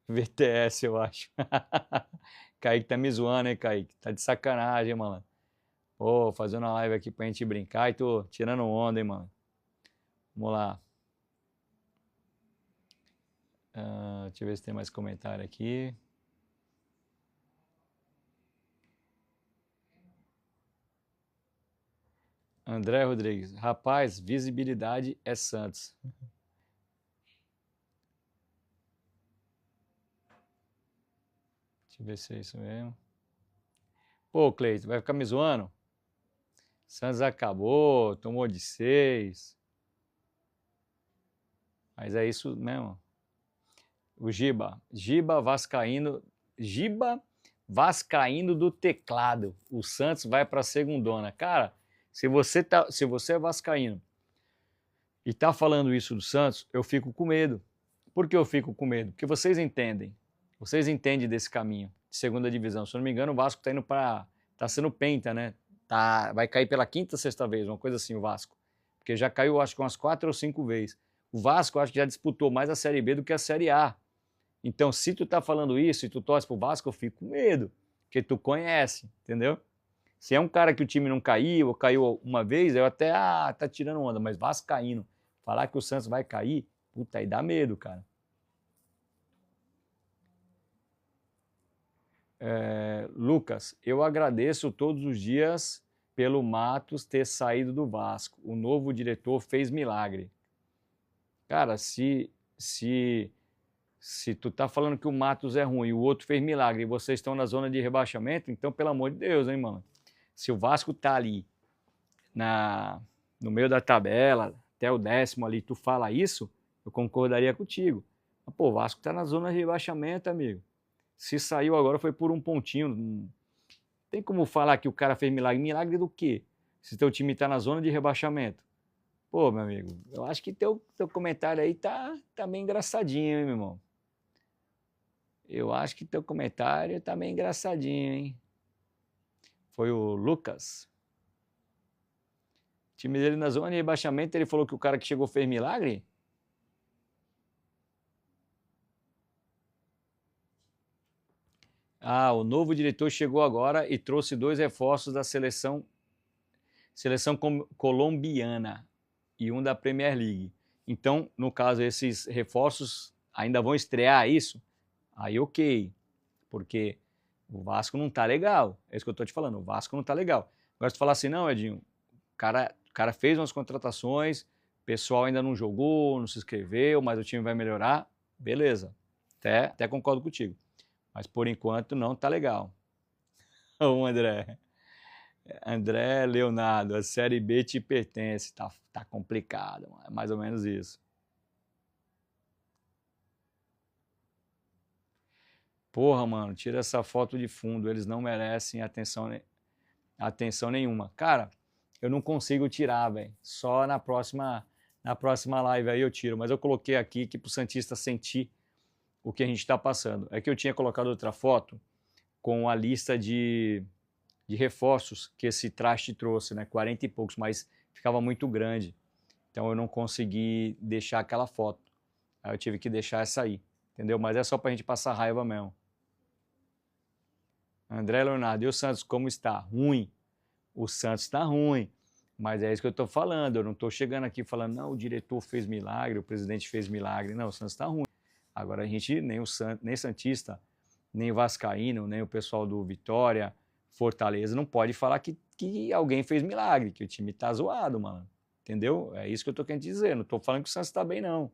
VTS, eu acho. Kaique tá me zoando, hein, Kaique? Tá de sacanagem, mano. Pô, fazendo uma live aqui pra gente brincar e tô tirando onda, hein, mano. Vamos lá. Deixa eu ver se tem mais comentário aqui. André Rodrigues. Rapaz, visibilidade é Santos. Deixa eu ver se é isso mesmo. Pô, Cleiton, vai ficar me zoando? Santos acabou, tomou de 6. Mas é isso mesmo. O Giba Vascaíno do teclado. O Santos vai para a segundona. Cara, se você é vascaíno e tá falando isso do Santos, eu fico com medo. Por que eu fico com medo? Porque vocês entendem. Vocês entendem desse caminho de segunda divisão. Se eu não me engano, o Vasco tá sendo penta, né? Vai cair pela quinta, sexta vez, uma coisa assim, o Vasco. Porque já caiu, acho que umas 4 ou 5 vezes. O Vasco, acho que já disputou mais a Série B do que a Série A. Então, se tu tá falando isso e tu torce pro Vasco, eu fico com medo, porque tu conhece, entendeu? Se é um cara que o time não caiu, ou caiu uma vez, eu até, tá tirando onda, mas vascaíno, falar que o Santos vai cair, puta, aí dá medo, cara. Lucas, eu agradeço todos os dias pelo Matos ter saído do Vasco. O novo diretor fez milagre. Cara, se tu tá falando que o Matos é ruim e o outro fez milagre e vocês estão na zona de rebaixamento, então, pelo amor de Deus, hein, mano? Se o Vasco tá ali no meio da tabela, até o 10º ali, tu fala isso, eu concordaria contigo. Mas, pô, o Vasco tá na zona de rebaixamento, amigo. Se saiu agora foi por um pontinho. Não tem como falar que o cara fez milagre. Milagre do quê? Se teu time tá na zona de rebaixamento. Pô, meu amigo, eu acho que teu comentário aí tá meio engraçadinho, hein, meu irmão? Eu acho que teu comentário tá meio engraçadinho, hein? Foi o Lucas. O time dele na zona de rebaixamento, ele falou que o cara que chegou fez milagre? O novo diretor chegou agora e trouxe 2 reforços da seleção colombiana e um da Premier League. Então, no caso, esses reforços ainda vão estrear isso? Aí ok, porque o Vasco não tá legal. É isso que eu tô te falando, o Vasco não tá legal. Agora se tu falar assim, não, Edinho, o cara fez umas contratações, o pessoal ainda não jogou, não se inscreveu, mas o time vai melhorar, beleza. Até concordo contigo. Mas por enquanto não tá legal. Ô André Leonardo, a Série B te pertence. Tá complicado, é mais ou menos isso. Porra, mano, tira essa foto de fundo, eles não merecem atenção nenhuma. Cara, eu não consigo tirar, velho. Só na próxima live aí eu tiro. Mas eu coloquei aqui que pro Santista sentir o que a gente tá passando. É que eu tinha colocado outra foto com a lista de reforços que esse traste trouxe, né? 40 e poucos, mas ficava muito grande. Então eu não consegui deixar aquela foto. Aí eu tive que deixar essa aí, entendeu? Mas é só pra gente passar raiva mesmo. André Leonardo, e o Santos como está? Ruim. O Santos está ruim. Mas é isso que eu estou falando. Eu não estou chegando aqui falando, não, o diretor fez milagre, o presidente fez milagre. Não, o Santos está ruim. Agora a gente, nem Santista, nem Vascaíno, nem o pessoal do Vitória, Fortaleza, não pode falar que alguém fez milagre, que o time tá zoado, mano. Entendeu? É isso que eu tô querendo dizer. Não tô falando que o Santos tá bem, não.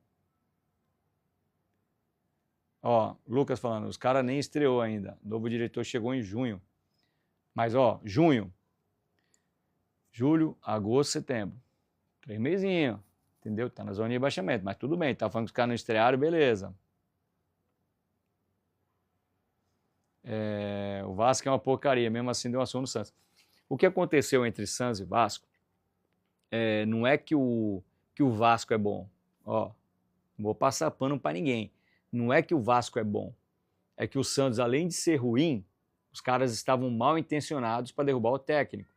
Ó, Lucas falando, os caras nem estreou ainda. O novo diretor chegou em junho. Mas, ó, junho, julho, agosto, setembro. 3 mesinhos, entendeu? Tá na zona de rebaixamento, mas tudo bem. Tá falando que os caras não estrearam, beleza. O Vasco é uma porcaria, mesmo assim deu uma surra no Santos. O que aconteceu entre Santos e Vasco não é que o Vasco é bom. Ó, não vou passar pano para ninguém. Não é que o Vasco é bom. É que o Santos, além de ser ruim, os caras estavam mal intencionados para derrubar o técnico.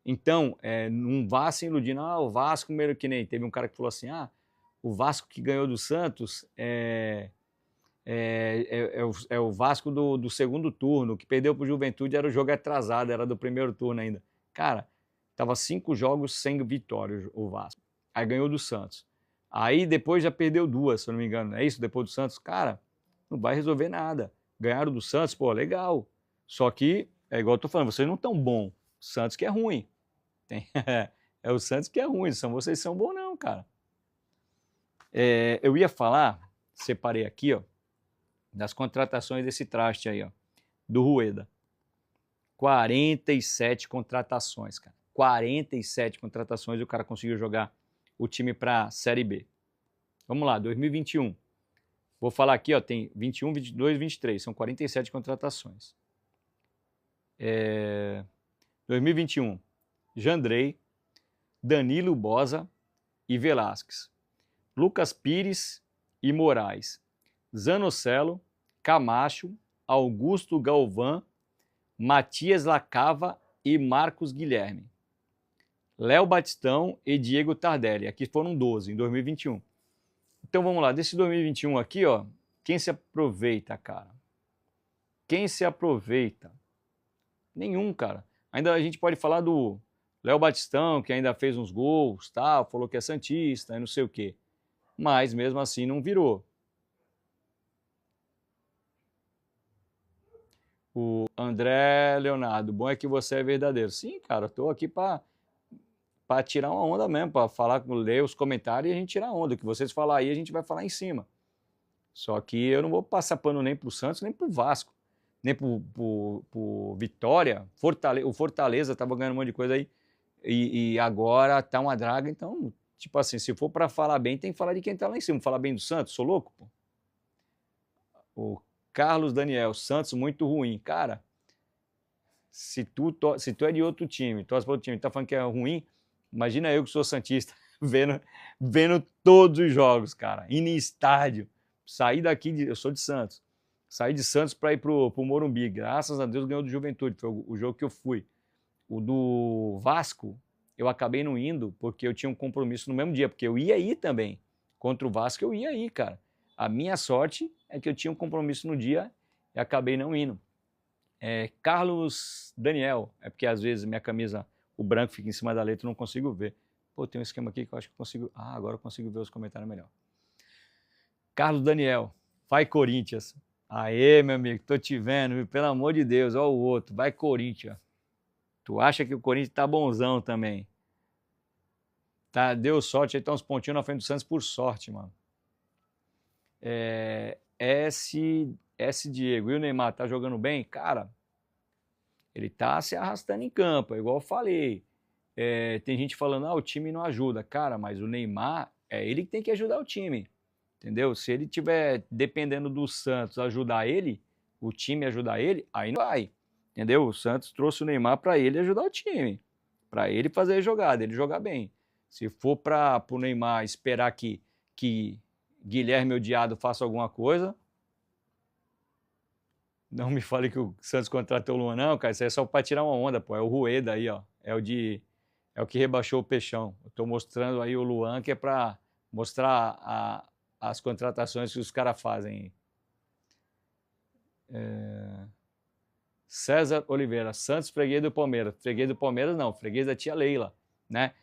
Então, não vá se iludindo. O Vasco, meio que nem teve um cara que falou assim, o Vasco que ganhou do Santos é o Vasco do segundo turno, que perdeu para o Juventude, era o jogo atrasado, era do primeiro turno ainda. Cara, tava 5 jogos sem vitória o Vasco. Aí ganhou do Santos. Aí depois já perdeu 2, se eu não me engano. É isso? Depois do Santos? Cara, não vai resolver nada. Ganharam do Santos, pô, legal. Só que, é igual eu tô falando, vocês não tão bom. O Santos que é ruim. É o Santos que é ruim, vocês são bons não, cara. Eu ia falar, separei aqui, ó, das contratações desse traste aí, ó, do Rueda. 47 contratações, cara. 47 contratações e o cara conseguiu jogar o time para Série B. Vamos lá, 2021. Vou falar aqui, ó, tem 21, 22, 23, são 47 contratações. 2021, Jandrei, Danilo Boza e Velasquez. Lucas Pires e Moraes. Zanocelo, Camacho, Augusto Galvão, Matias Lacava e Marcos Guilherme. Léo Batistão e Diego Tardelli. Aqui foram 12 em 2021. Então vamos lá, desse 2021 aqui, ó, quem se aproveita, cara? Quem se aproveita? Nenhum, cara. Ainda a gente pode falar do Léo Batistão, que ainda fez uns gols, tá? Falou que é santista e não sei o quê. Mas mesmo assim não virou. O André Leonardo, bom é que você é verdadeiro. Sim, cara, eu tô aqui para tirar uma onda mesmo, para falar, ler os comentários e a gente tirar onda. O que vocês falar aí, a gente vai falar em cima. Só que eu não vou passar pano nem pro Santos, nem pro Vasco, nem pro Vitória. O Fortaleza tava ganhando um monte de coisa aí e agora tá uma draga. Então, tipo assim, se for para falar bem, tem que falar de quem tá lá em cima. Falar bem do Santos, sou louco, pô. O Carlos Daniel, Santos muito ruim. Cara, se tu é de outro time, torce para outro time, tá falando que é ruim, imagina eu que sou santista, vendo todos os jogos, cara, indo em estádio, sair daqui, eu sou de Santos, sair de Santos para ir pro Morumbi, graças a Deus ganhou do Juventude, foi o jogo que eu fui. O do Vasco, eu acabei não indo, porque eu tinha um compromisso no mesmo dia, porque eu ia ir também, contra o Vasco eu ia ir, cara. A minha sorte é que eu tinha um compromisso no dia e acabei não indo. Carlos Daniel, é porque às vezes minha camisa, o branco fica em cima da letra e não consigo ver. Pô, tem um esquema aqui que eu acho que consigo... agora eu consigo ver os comentários melhor. Carlos Daniel, vai Corinthians. Aê, meu amigo, tô te vendo, pelo amor de Deus, ó o outro, vai Corinthians. Tu acha que o Corinthians tá bonzão também. Tá, deu sorte, aí tá uns pontinhos na frente do Santos por sorte, mano. S. Diego, e o Neymar tá jogando bem? Cara, ele tá se arrastando em campo, igual eu falei. Tem gente falando, o time não ajuda. Cara, mas o Neymar, ele que tem que ajudar o time, entendeu? Se ele tiver dependendo do Santos ajudar ele, o time ajudar ele, aí não vai, entendeu? O Santos trouxe o Neymar para ele ajudar o time, para ele fazer a jogada, ele jogar bem. Se for para o Neymar esperar que Guilherme Odiado faça alguma coisa, não me fale que o Santos contratou o Luan, não, cara, isso é só para tirar uma onda, pô, é o Rueda aí, ó, é o que rebaixou o Peixão. Eu tô mostrando aí o Luan, que é para mostrar as contratações que os caras fazem. César Oliveira, Santos freguês do Palmeiras. Freguês do Palmeiras não, freguês da tia Leila, né?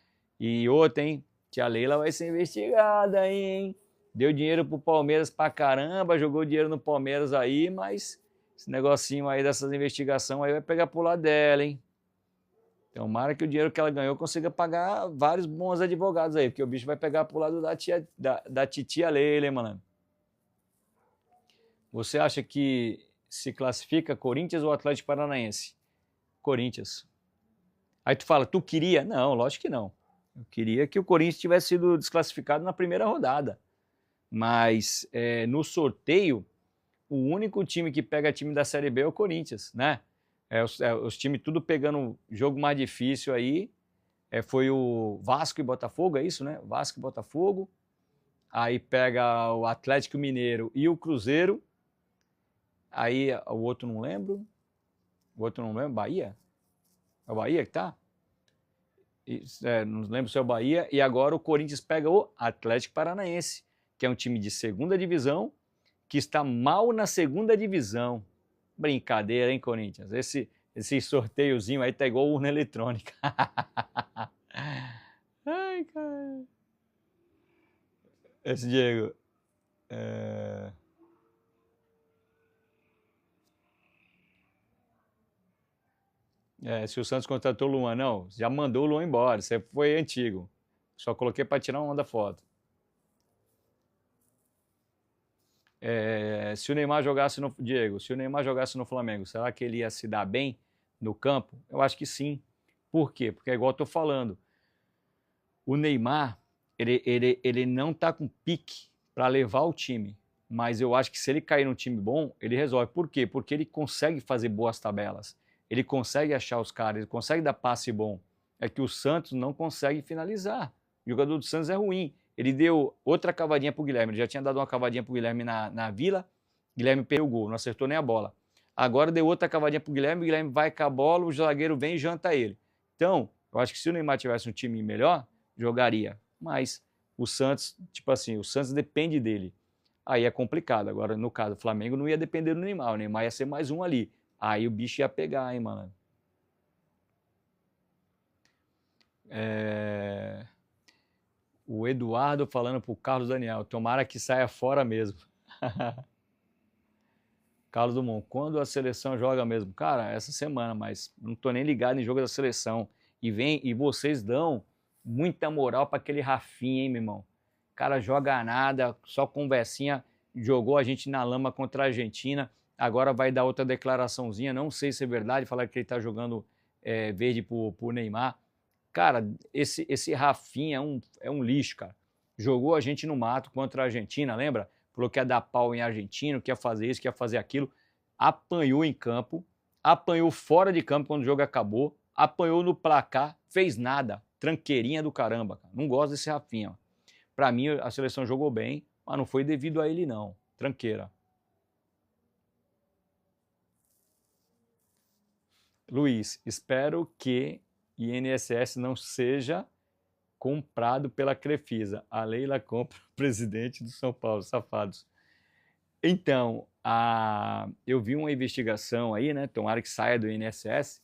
E outra, hein? Tia Leila vai ser investigada aí, hein? Deu dinheiro pro Palmeiras pra caramba, jogou dinheiro no Palmeiras aí, mas esse negocinho aí dessas investigações aí vai pegar pro lado dela, hein? Tomara que o dinheiro que ela ganhou consiga pagar vários bons advogados aí, porque o bicho vai pegar pro lado da titia Leila, hein, mano? Você acha que se classifica Corinthians ou Atlético Paranaense? Corinthians. Aí tu fala, tu queria? Não, lógico que não. Eu queria que o Corinthians tivesse sido desclassificado na primeira rodada. Mas no sorteio, o único time que pega time da Série B é o Corinthians, né? Os times tudo pegando jogo mais difícil aí. Foi o Vasco e Botafogo, é isso, né? Vasco e Botafogo. Aí pega o Atlético Mineiro e o Cruzeiro. Aí o outro não lembro. O outro não lembro, Bahia? É o Bahia que tá? Não lembro se é o Bahia. E agora o Corinthians pega o Atlético Paranaense, que é um time de segunda divisão, que está mal na segunda divisão. Brincadeira, hein, Corinthians? Esse sorteiozinho aí tá igual urna eletrônica. Ai, cara. Esse Diego. Se o Santos contratou o Luan, não, já mandou o Luan embora, você foi antigo. Só coloquei para tirar uma da foto. Se o Neymar jogasse no Diego, se o Neymar jogasse no Flamengo, será que ele ia se dar bem no campo? Eu acho que sim. Por quê? Porque é igual eu tô falando. O Neymar, ele não tá com pique para levar o time, mas eu acho que se ele cair num time bom, ele resolve. Por quê? Porque ele consegue fazer boas tabelas. Ele consegue achar os caras, ele consegue dar passe bom. É que o Santos não consegue finalizar. O jogador do Santos é ruim. Ele deu outra cavadinha pro Guilherme. Ele já tinha dado uma cavadinha pro Guilherme na Vila. Guilherme perdeu o gol, não acertou nem a bola. Agora deu outra cavadinha pro Guilherme. O Guilherme vai com a bola, o zagueiro vem e janta ele. Então, eu acho que se o Neymar tivesse um time melhor, jogaria. Mas o Santos, tipo assim, o Santos depende dele. Aí é complicado. Agora, no caso, o Flamengo não ia depender do Neymar. O Neymar ia ser mais um ali. Aí o bicho ia pegar, hein, mano. O Eduardo falando pro Carlos Daniel, tomara que saia fora mesmo. Carlos Dumont, quando a seleção joga mesmo? Cara, essa semana, mas não tô nem ligado em jogo da seleção. E vocês dão muita moral para aquele Rafinha, hein, meu irmão? O cara joga nada, só conversinha, jogou a gente na lama contra a Argentina, agora vai dar outra declaraçãozinha, não sei se é verdade, falar que ele tá jogando verde pro Neymar. Cara, esse Rafinha é um lixo, cara. Jogou a gente no mato contra a Argentina, lembra? Falou que ia dar pau em argentino, que ia fazer isso, que ia fazer aquilo. Apanhou em campo, apanhou fora de campo quando o jogo acabou, apanhou no placar, fez nada. Tranqueirinha do caramba, cara. Não gosto desse Rafinha. Pra mim, a seleção jogou bem, mas não foi devido a ele, não. Tranqueira. Luiz, espero que INSS não seja comprado pela Crefisa. A Leila compra o presidente do São Paulo, safados. Então, eu vi uma investigação aí, né? Tomara que saia do INSS,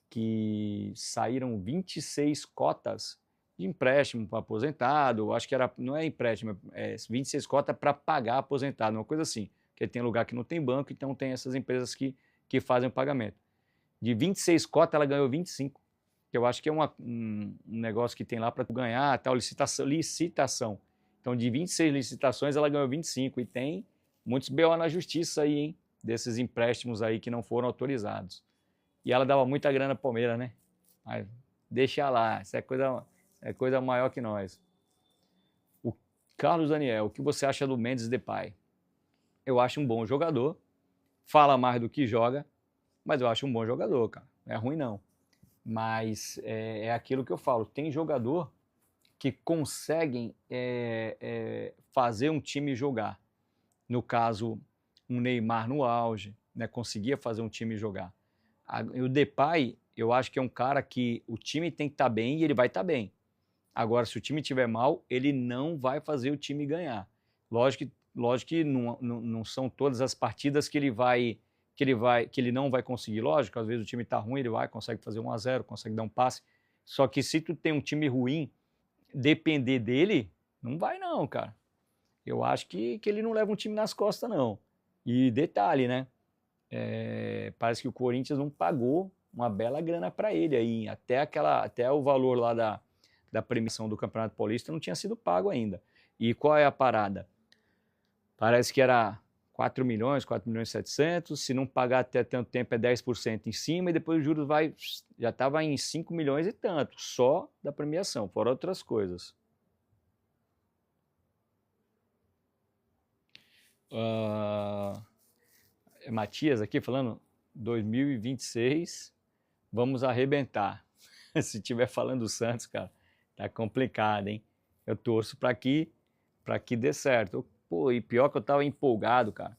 que saíram 26 cotas de empréstimo para aposentado. Acho que não é empréstimo, é 26 cotas para pagar aposentado, uma coisa assim. Porque tem lugar que não tem banco, então tem essas empresas que fazem o pagamento. De 26 cotas, ela ganhou 25. Que eu acho que é um negócio que tem lá para tu ganhar, tal, licitação. Então, de 26 licitações, ela ganhou 25. E tem muitos BO na justiça aí, hein? Desses empréstimos aí que não foram autorizados. E ela dava muita grana pro Palmeiras, né? Mas deixa lá, isso é coisa maior que nós. O Carlos Daniel, o que você acha do Mendes Depay? Eu acho um bom jogador, fala mais do que joga, mas eu acho um bom jogador, cara. Não é ruim, não. Mas é aquilo que eu falo, tem jogador que conseguem fazer um time jogar. No caso, um Neymar no auge, né, conseguia fazer um time jogar. O Depay, eu acho que é um cara que o time tem que estar bem e ele vai estar bem. Agora, se o time estiver mal, ele não vai fazer o time ganhar. Lógico que não são todas as partidas que ele não vai conseguir. Lógico, às vezes o time está ruim, ele consegue fazer 1-0, consegue dar um passe, Só que se tu tem um time ruim, depender dele, não vai não, cara. Eu acho que ele não leva um time nas costas, não. E detalhe, né? Parece que o Corinthians não pagou uma bela grana para ele aí. Até o valor lá da premiação do Campeonato Paulista não tinha sido pago ainda. E qual é a parada? Parece que era 4 milhões, 4 milhões e 700, se não pagar até tanto tempo é 10% em cima e depois os juros já estava em 5 milhões e tanto, só da premiação, fora outras coisas. Matias aqui falando, 2026, vamos arrebentar. Se tiver falando do Santos, cara, tá complicado, hein? Eu torço para que dê certo. Pô, e pior que eu tava empolgado, cara.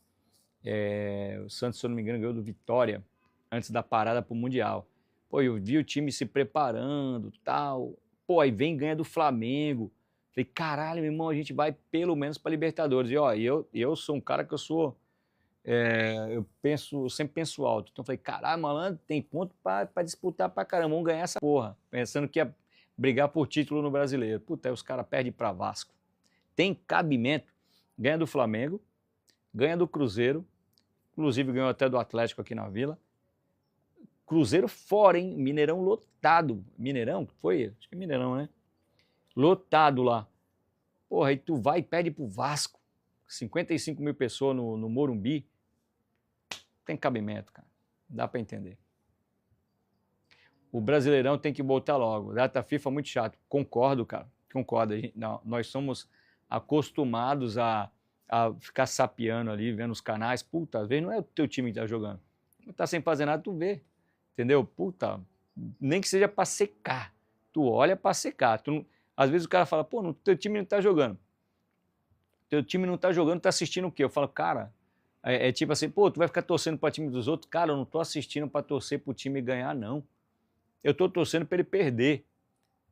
O Santos, se eu não me engano, ganhou do Vitória antes da parada pro Mundial. Pô, eu vi o time se preparando, tal. Pô, aí vem e ganha do Flamengo. Falei, caralho, meu irmão, a gente vai pelo menos pra Libertadores. E ó, eu sou um cara que eu sempre penso alto. Então eu falei, caralho, malandro, tem ponto pra disputar pra caramba, vamos ganhar essa porra. Pensando que ia brigar por título no Brasileiro. Puta, aí os caras perdem pra Vasco. Tem cabimento. Ganha do Flamengo, ganha do Cruzeiro, inclusive ganhou até do Atlético aqui na Vila. Cruzeiro fora, hein? Mineirão lotado. Mineirão? Foi? Acho que é Mineirão, né? Lotado lá. Porra, aí tu vai e perde pro Vasco. 55 mil pessoas no Morumbi. Tem cabimento, cara. Dá pra entender. O Brasileirão tem que voltar logo. Data FIFA é muito chato. Concordo, cara. Concordo. Nós somos acostumados a ficar sapeando ali, vendo os canais. Puta, às vezes não é o teu time que tá jogando. Não tá sem fazer nada, tu vê. Entendeu? Puta, nem que seja pra secar. Tu olha pra secar. Às vezes o cara fala, pô, teu time não tá jogando. Teu time não tá jogando, tá assistindo o quê? Eu falo, cara, é tipo assim, pô, tu vai ficar torcendo pra time dos outros? Cara, eu não tô assistindo pra torcer pro time ganhar, não. Eu tô torcendo pra ele perder.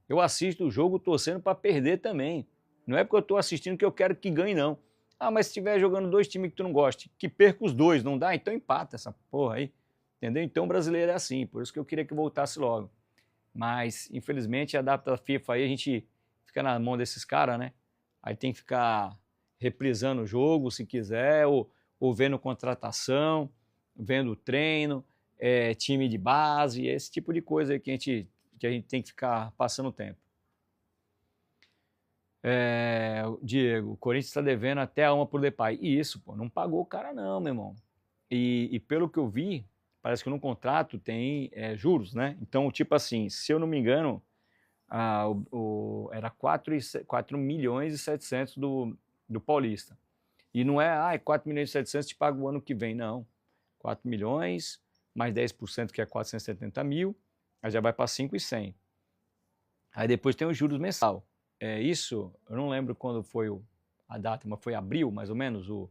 Eu assisto o jogo torcendo pra perder também. Não é porque eu tô assistindo que eu quero que ganhe, não. Ah, mas se estiver jogando dois times que tu não gosta, que perca os dois, não dá? Então empata essa porra aí. Entendeu? Então o brasileiro é assim, por isso que eu queria que voltasse logo. Mas, infelizmente, a data FIFA aí, a gente fica na mão desses caras, né? Aí tem que ficar reprisando o jogo, se quiser, ou vendo contratação, vendo treino, time de base, esse tipo de coisa aí que a gente tem que ficar passando o tempo. Diego, o Corinthians está devendo até a uma pro Depay. E isso, pô, não pagou o cara não, meu irmão. E pelo que eu vi, parece que no contrato tem juros, né? Então, tipo assim, se eu não me engano, era 4 milhões e 700 do Paulista. E não é 4 milhões e 700 te paga o ano que vem, não. 4 milhões mais 10%, que é 470 mil, aí já vai para 5.100. Aí depois tem os juros mensal. Isso, eu não lembro quando foi a data, mas foi abril, mais ou menos, o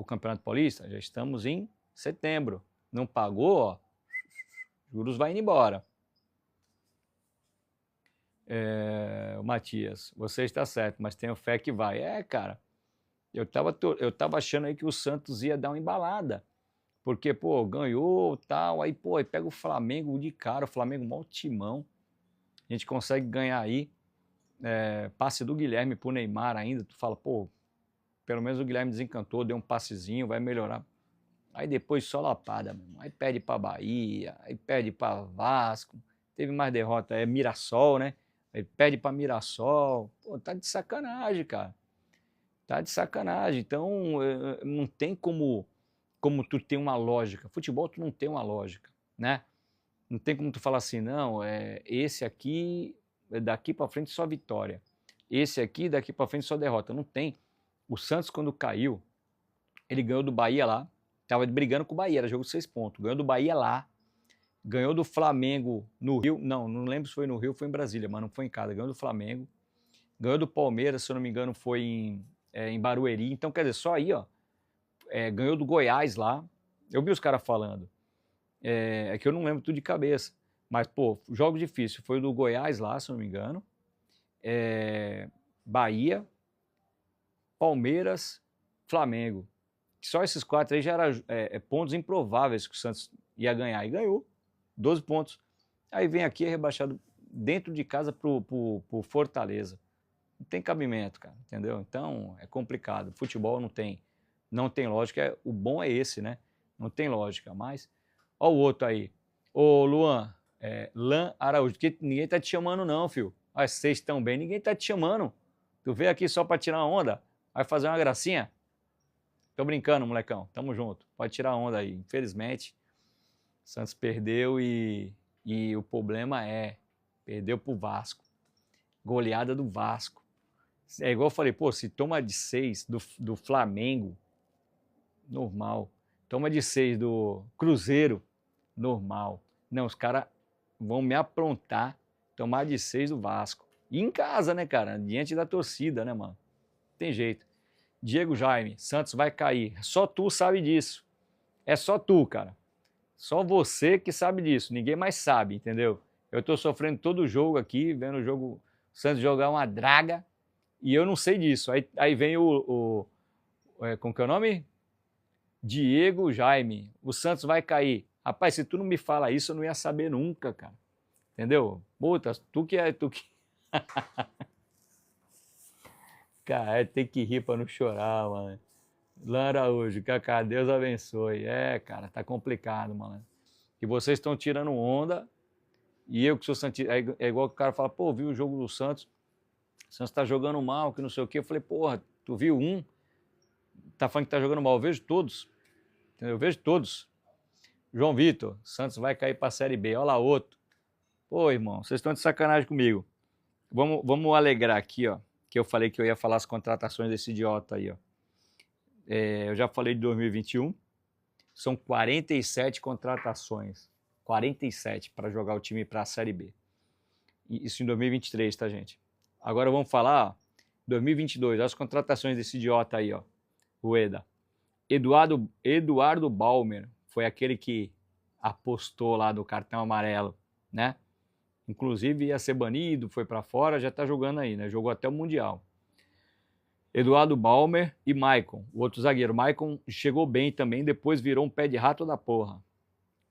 Campeonato Paulista. Já estamos em setembro. Não pagou, ó, juros vai indo embora. O Matias, você está certo, mas tenho fé que vai. Cara, eu tava achando aí que o Santos ia dar uma embalada. Porque, pô, ganhou tal, aí, pô, aí pega o Flamengo de cara, o Flamengo mó timão. A gente consegue ganhar aí. Passe do Guilherme pro Neymar ainda, tu fala, pô, pelo menos o Guilherme desencantou, deu um passezinho, vai melhorar. Aí depois só lapada, meu irmão. Aí perde pra Bahia, aí perde pra Vasco, teve mais derrota, Mirassol, né? Aí perde pra Mirassol. Pô, tá de sacanagem, cara. Tá de sacanagem. Então, não tem como tu ter uma lógica. Futebol tu não tem uma lógica, né? Não tem como tu falar assim, não, esse aqui, daqui pra frente só vitória. Esse aqui, daqui pra frente só derrota. Não tem. O Santos, quando caiu, ele ganhou do Bahia lá, tava brigando com o Bahia, era jogo de 6 pontos. Ganhou do Bahia lá, ganhou do Flamengo no Rio, não lembro se foi no Rio ou foi em Brasília, mas não foi em casa. Ganhou do Flamengo, ganhou do Palmeiras, se eu não me engano, foi em Barueri. Então, quer dizer, só aí, ó, ganhou do Goiás lá. Eu vi os caras falando. É que eu não lembro tudo de cabeça. Mas, pô, jogo difícil. Foi o do Goiás lá, se eu não me engano. Bahia, Palmeiras, Flamengo. Só esses 4 aí já eram pontos improváveis que o Santos ia ganhar. E ganhou. 12 pontos. Aí vem aqui, é rebaixado dentro de casa pro Fortaleza. Não tem cabimento, cara, entendeu? Então é complicado. Futebol não tem lógica. O bom é esse, né? Não tem lógica. Mas, ó o outro aí. Ô, Luan, Lan Araújo, que ninguém tá te chamando não, filho. Ah, vocês estão bem, ninguém tá te chamando. Tu veio aqui só pra tirar onda? Vai fazer uma gracinha? Tô brincando, molecão. Tamo junto. Pode tirar onda aí. Infelizmente, o Santos perdeu e o problema perdeu pro Vasco. Goleada do Vasco. É igual eu falei, pô, se toma de 6 do Flamengo, normal. Toma de 6 do Cruzeiro, normal. Não, os caras vão me aprontar, tomar de 6 do Vasco. E em casa, né, cara? Diante da torcida, né, mano? Tem jeito. Diego Jaime, Santos vai cair. Só tu sabe disso. É só tu, cara. Só você que sabe disso. Ninguém mais sabe, entendeu? Eu tô sofrendo todo o jogo aqui, vendo o jogo Santos jogar uma draga, e eu não sei disso. Aí vem como que é o nome? Diego Jaime. O Santos vai cair. Rapaz, se tu não me fala isso, eu não ia saber nunca, cara. Entendeu? Puta, tu que... Cara, tem que rir pra não chorar, mano. Lan Araújo, Cacá, Deus abençoe. Cara, tá complicado, mano. E vocês estão tirando onda, e eu que sou santista, é igual que o cara fala, pô, viu o jogo do Santos, o Santos tá jogando mal, que não sei o quê. Eu falei, porra, tu viu um? Tá falando que tá jogando mal, eu vejo todos. Entendeu? Eu vejo todos. João Vitor, Santos vai cair pra Série B. Olha lá outro. Pô, irmão, vocês estão de sacanagem comigo. Vamos alegrar aqui, ó, que eu falei que eu ia falar as contratações desse idiota aí, ó. Eu já falei de 2021, são 47 contratações. 47 para jogar o time para a Série B. Isso em 2023, tá, gente? Agora vamos falar, ó, 2022, as contratações desse idiota aí, ó. Rueda. Eduardo Balmer foi aquele que apostou lá do cartão amarelo, né? Inclusive ia ser banido, foi para fora, já tá jogando aí, né? Jogou até o Mundial. Eduardo Balmer e Maicon, o outro zagueiro. Maicon chegou bem também, depois virou um pé de rato da porra.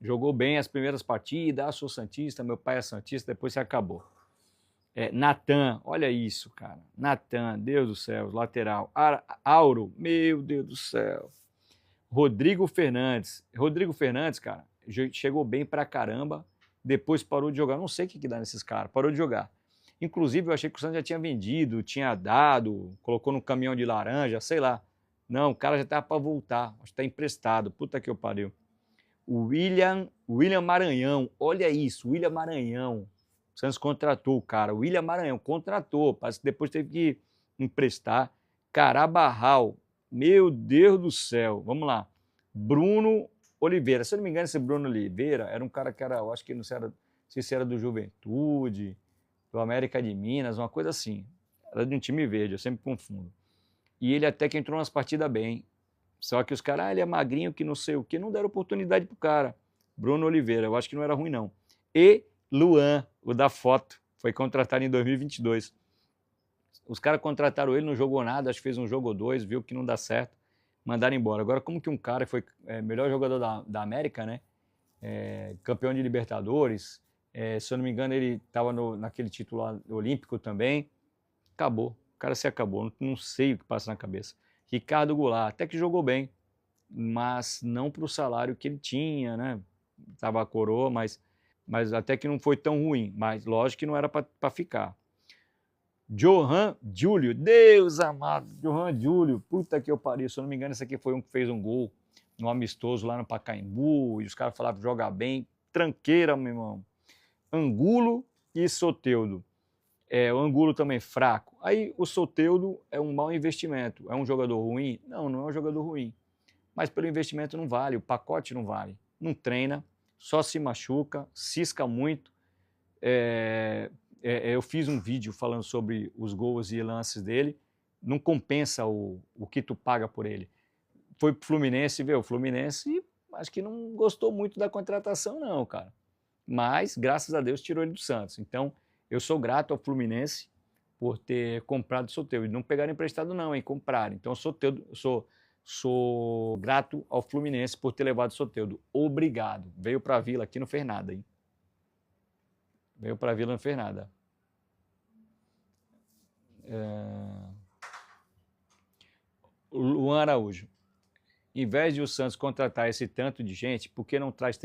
Jogou bem as primeiras partidas, sou santista, meu pai é santista, depois se acabou. Natan, olha isso, cara. Natan, Deus do céu, lateral. Auro, meu Deus do céu. Rodrigo Fernandes, cara, chegou bem pra caramba, depois parou de jogar. Não sei o que dá nesses caras, parou de jogar. Inclusive, eu achei que o Santos já tinha vendido, tinha dado, colocou no caminhão de laranja, sei lá. Não, o cara já estava para voltar, acho que está emprestado, puta que eu pariu. O William Maranhão, olha isso, William Maranhão. O Santos contratou o cara, o William Maranhão contratou, parece que depois teve que emprestar. Carabarral, meu Deus do céu, vamos lá. Bruno Oliveira, se eu não me engano, esse Bruno Oliveira era um cara que era, eu acho que não sei se era do Juventude, do América de Minas, uma coisa assim. Era de um time verde, eu sempre confundo. E ele até que entrou nas partidas bem. Só que os caras, ele é magrinho, que não sei o que, não deram oportunidade pro cara. Bruno Oliveira, eu acho que não era ruim, não. E Luan, o da foto, foi contratado em 2022. Os caras contrataram ele, não jogou nada, acho que fez um jogo ou dois, viu que não dá certo, mandaram embora. Agora, como que um cara que foi melhor jogador da América, né? Campeão de Libertadores, se eu não me engano, ele estava naquele título olímpico também. Acabou. O cara se acabou. Não sei o que passa na cabeça. Ricardo Goulart, até que jogou bem, mas não para o salário que ele tinha, né? Tava a coroa, mas até que não foi tão ruim. Mas lógico que não era para ficar. Johan Júlio, Deus amado, Johan Júlio, puta que eu pariu. Se eu não me engano, esse aqui foi um que fez um gol no amistoso lá no Pacaembu, e os caras falavam joga bem. Tranqueira, meu irmão. Angulo e Soteldo. O Angulo também fraco. Aí o Soteldo é um mau investimento. É um jogador ruim? Não, não é um jogador ruim. Mas pelo investimento não vale, o pacote não vale. Não treina, só se machuca, cisca muito. Eu fiz um vídeo falando sobre os gols e lances dele. Não compensa o que tu paga por ele. Foi pro Fluminense, o Fluminense acho que não gostou muito da contratação não, cara. Mas, graças a Deus, tirou ele do Santos. Então, eu sou grato ao Fluminense por ter comprado o Soteldo. Não pegaram emprestado não, hein? Compraram. Então, sou grato ao Fluminense por ter levado o Soteldo. Obrigado. Veio pra Vila aqui, não fez nada, hein? Veio para a Vila, não fez nada. O Luan Araújo. Em vez de o Santos contratar esse tanto de gente, por que não traz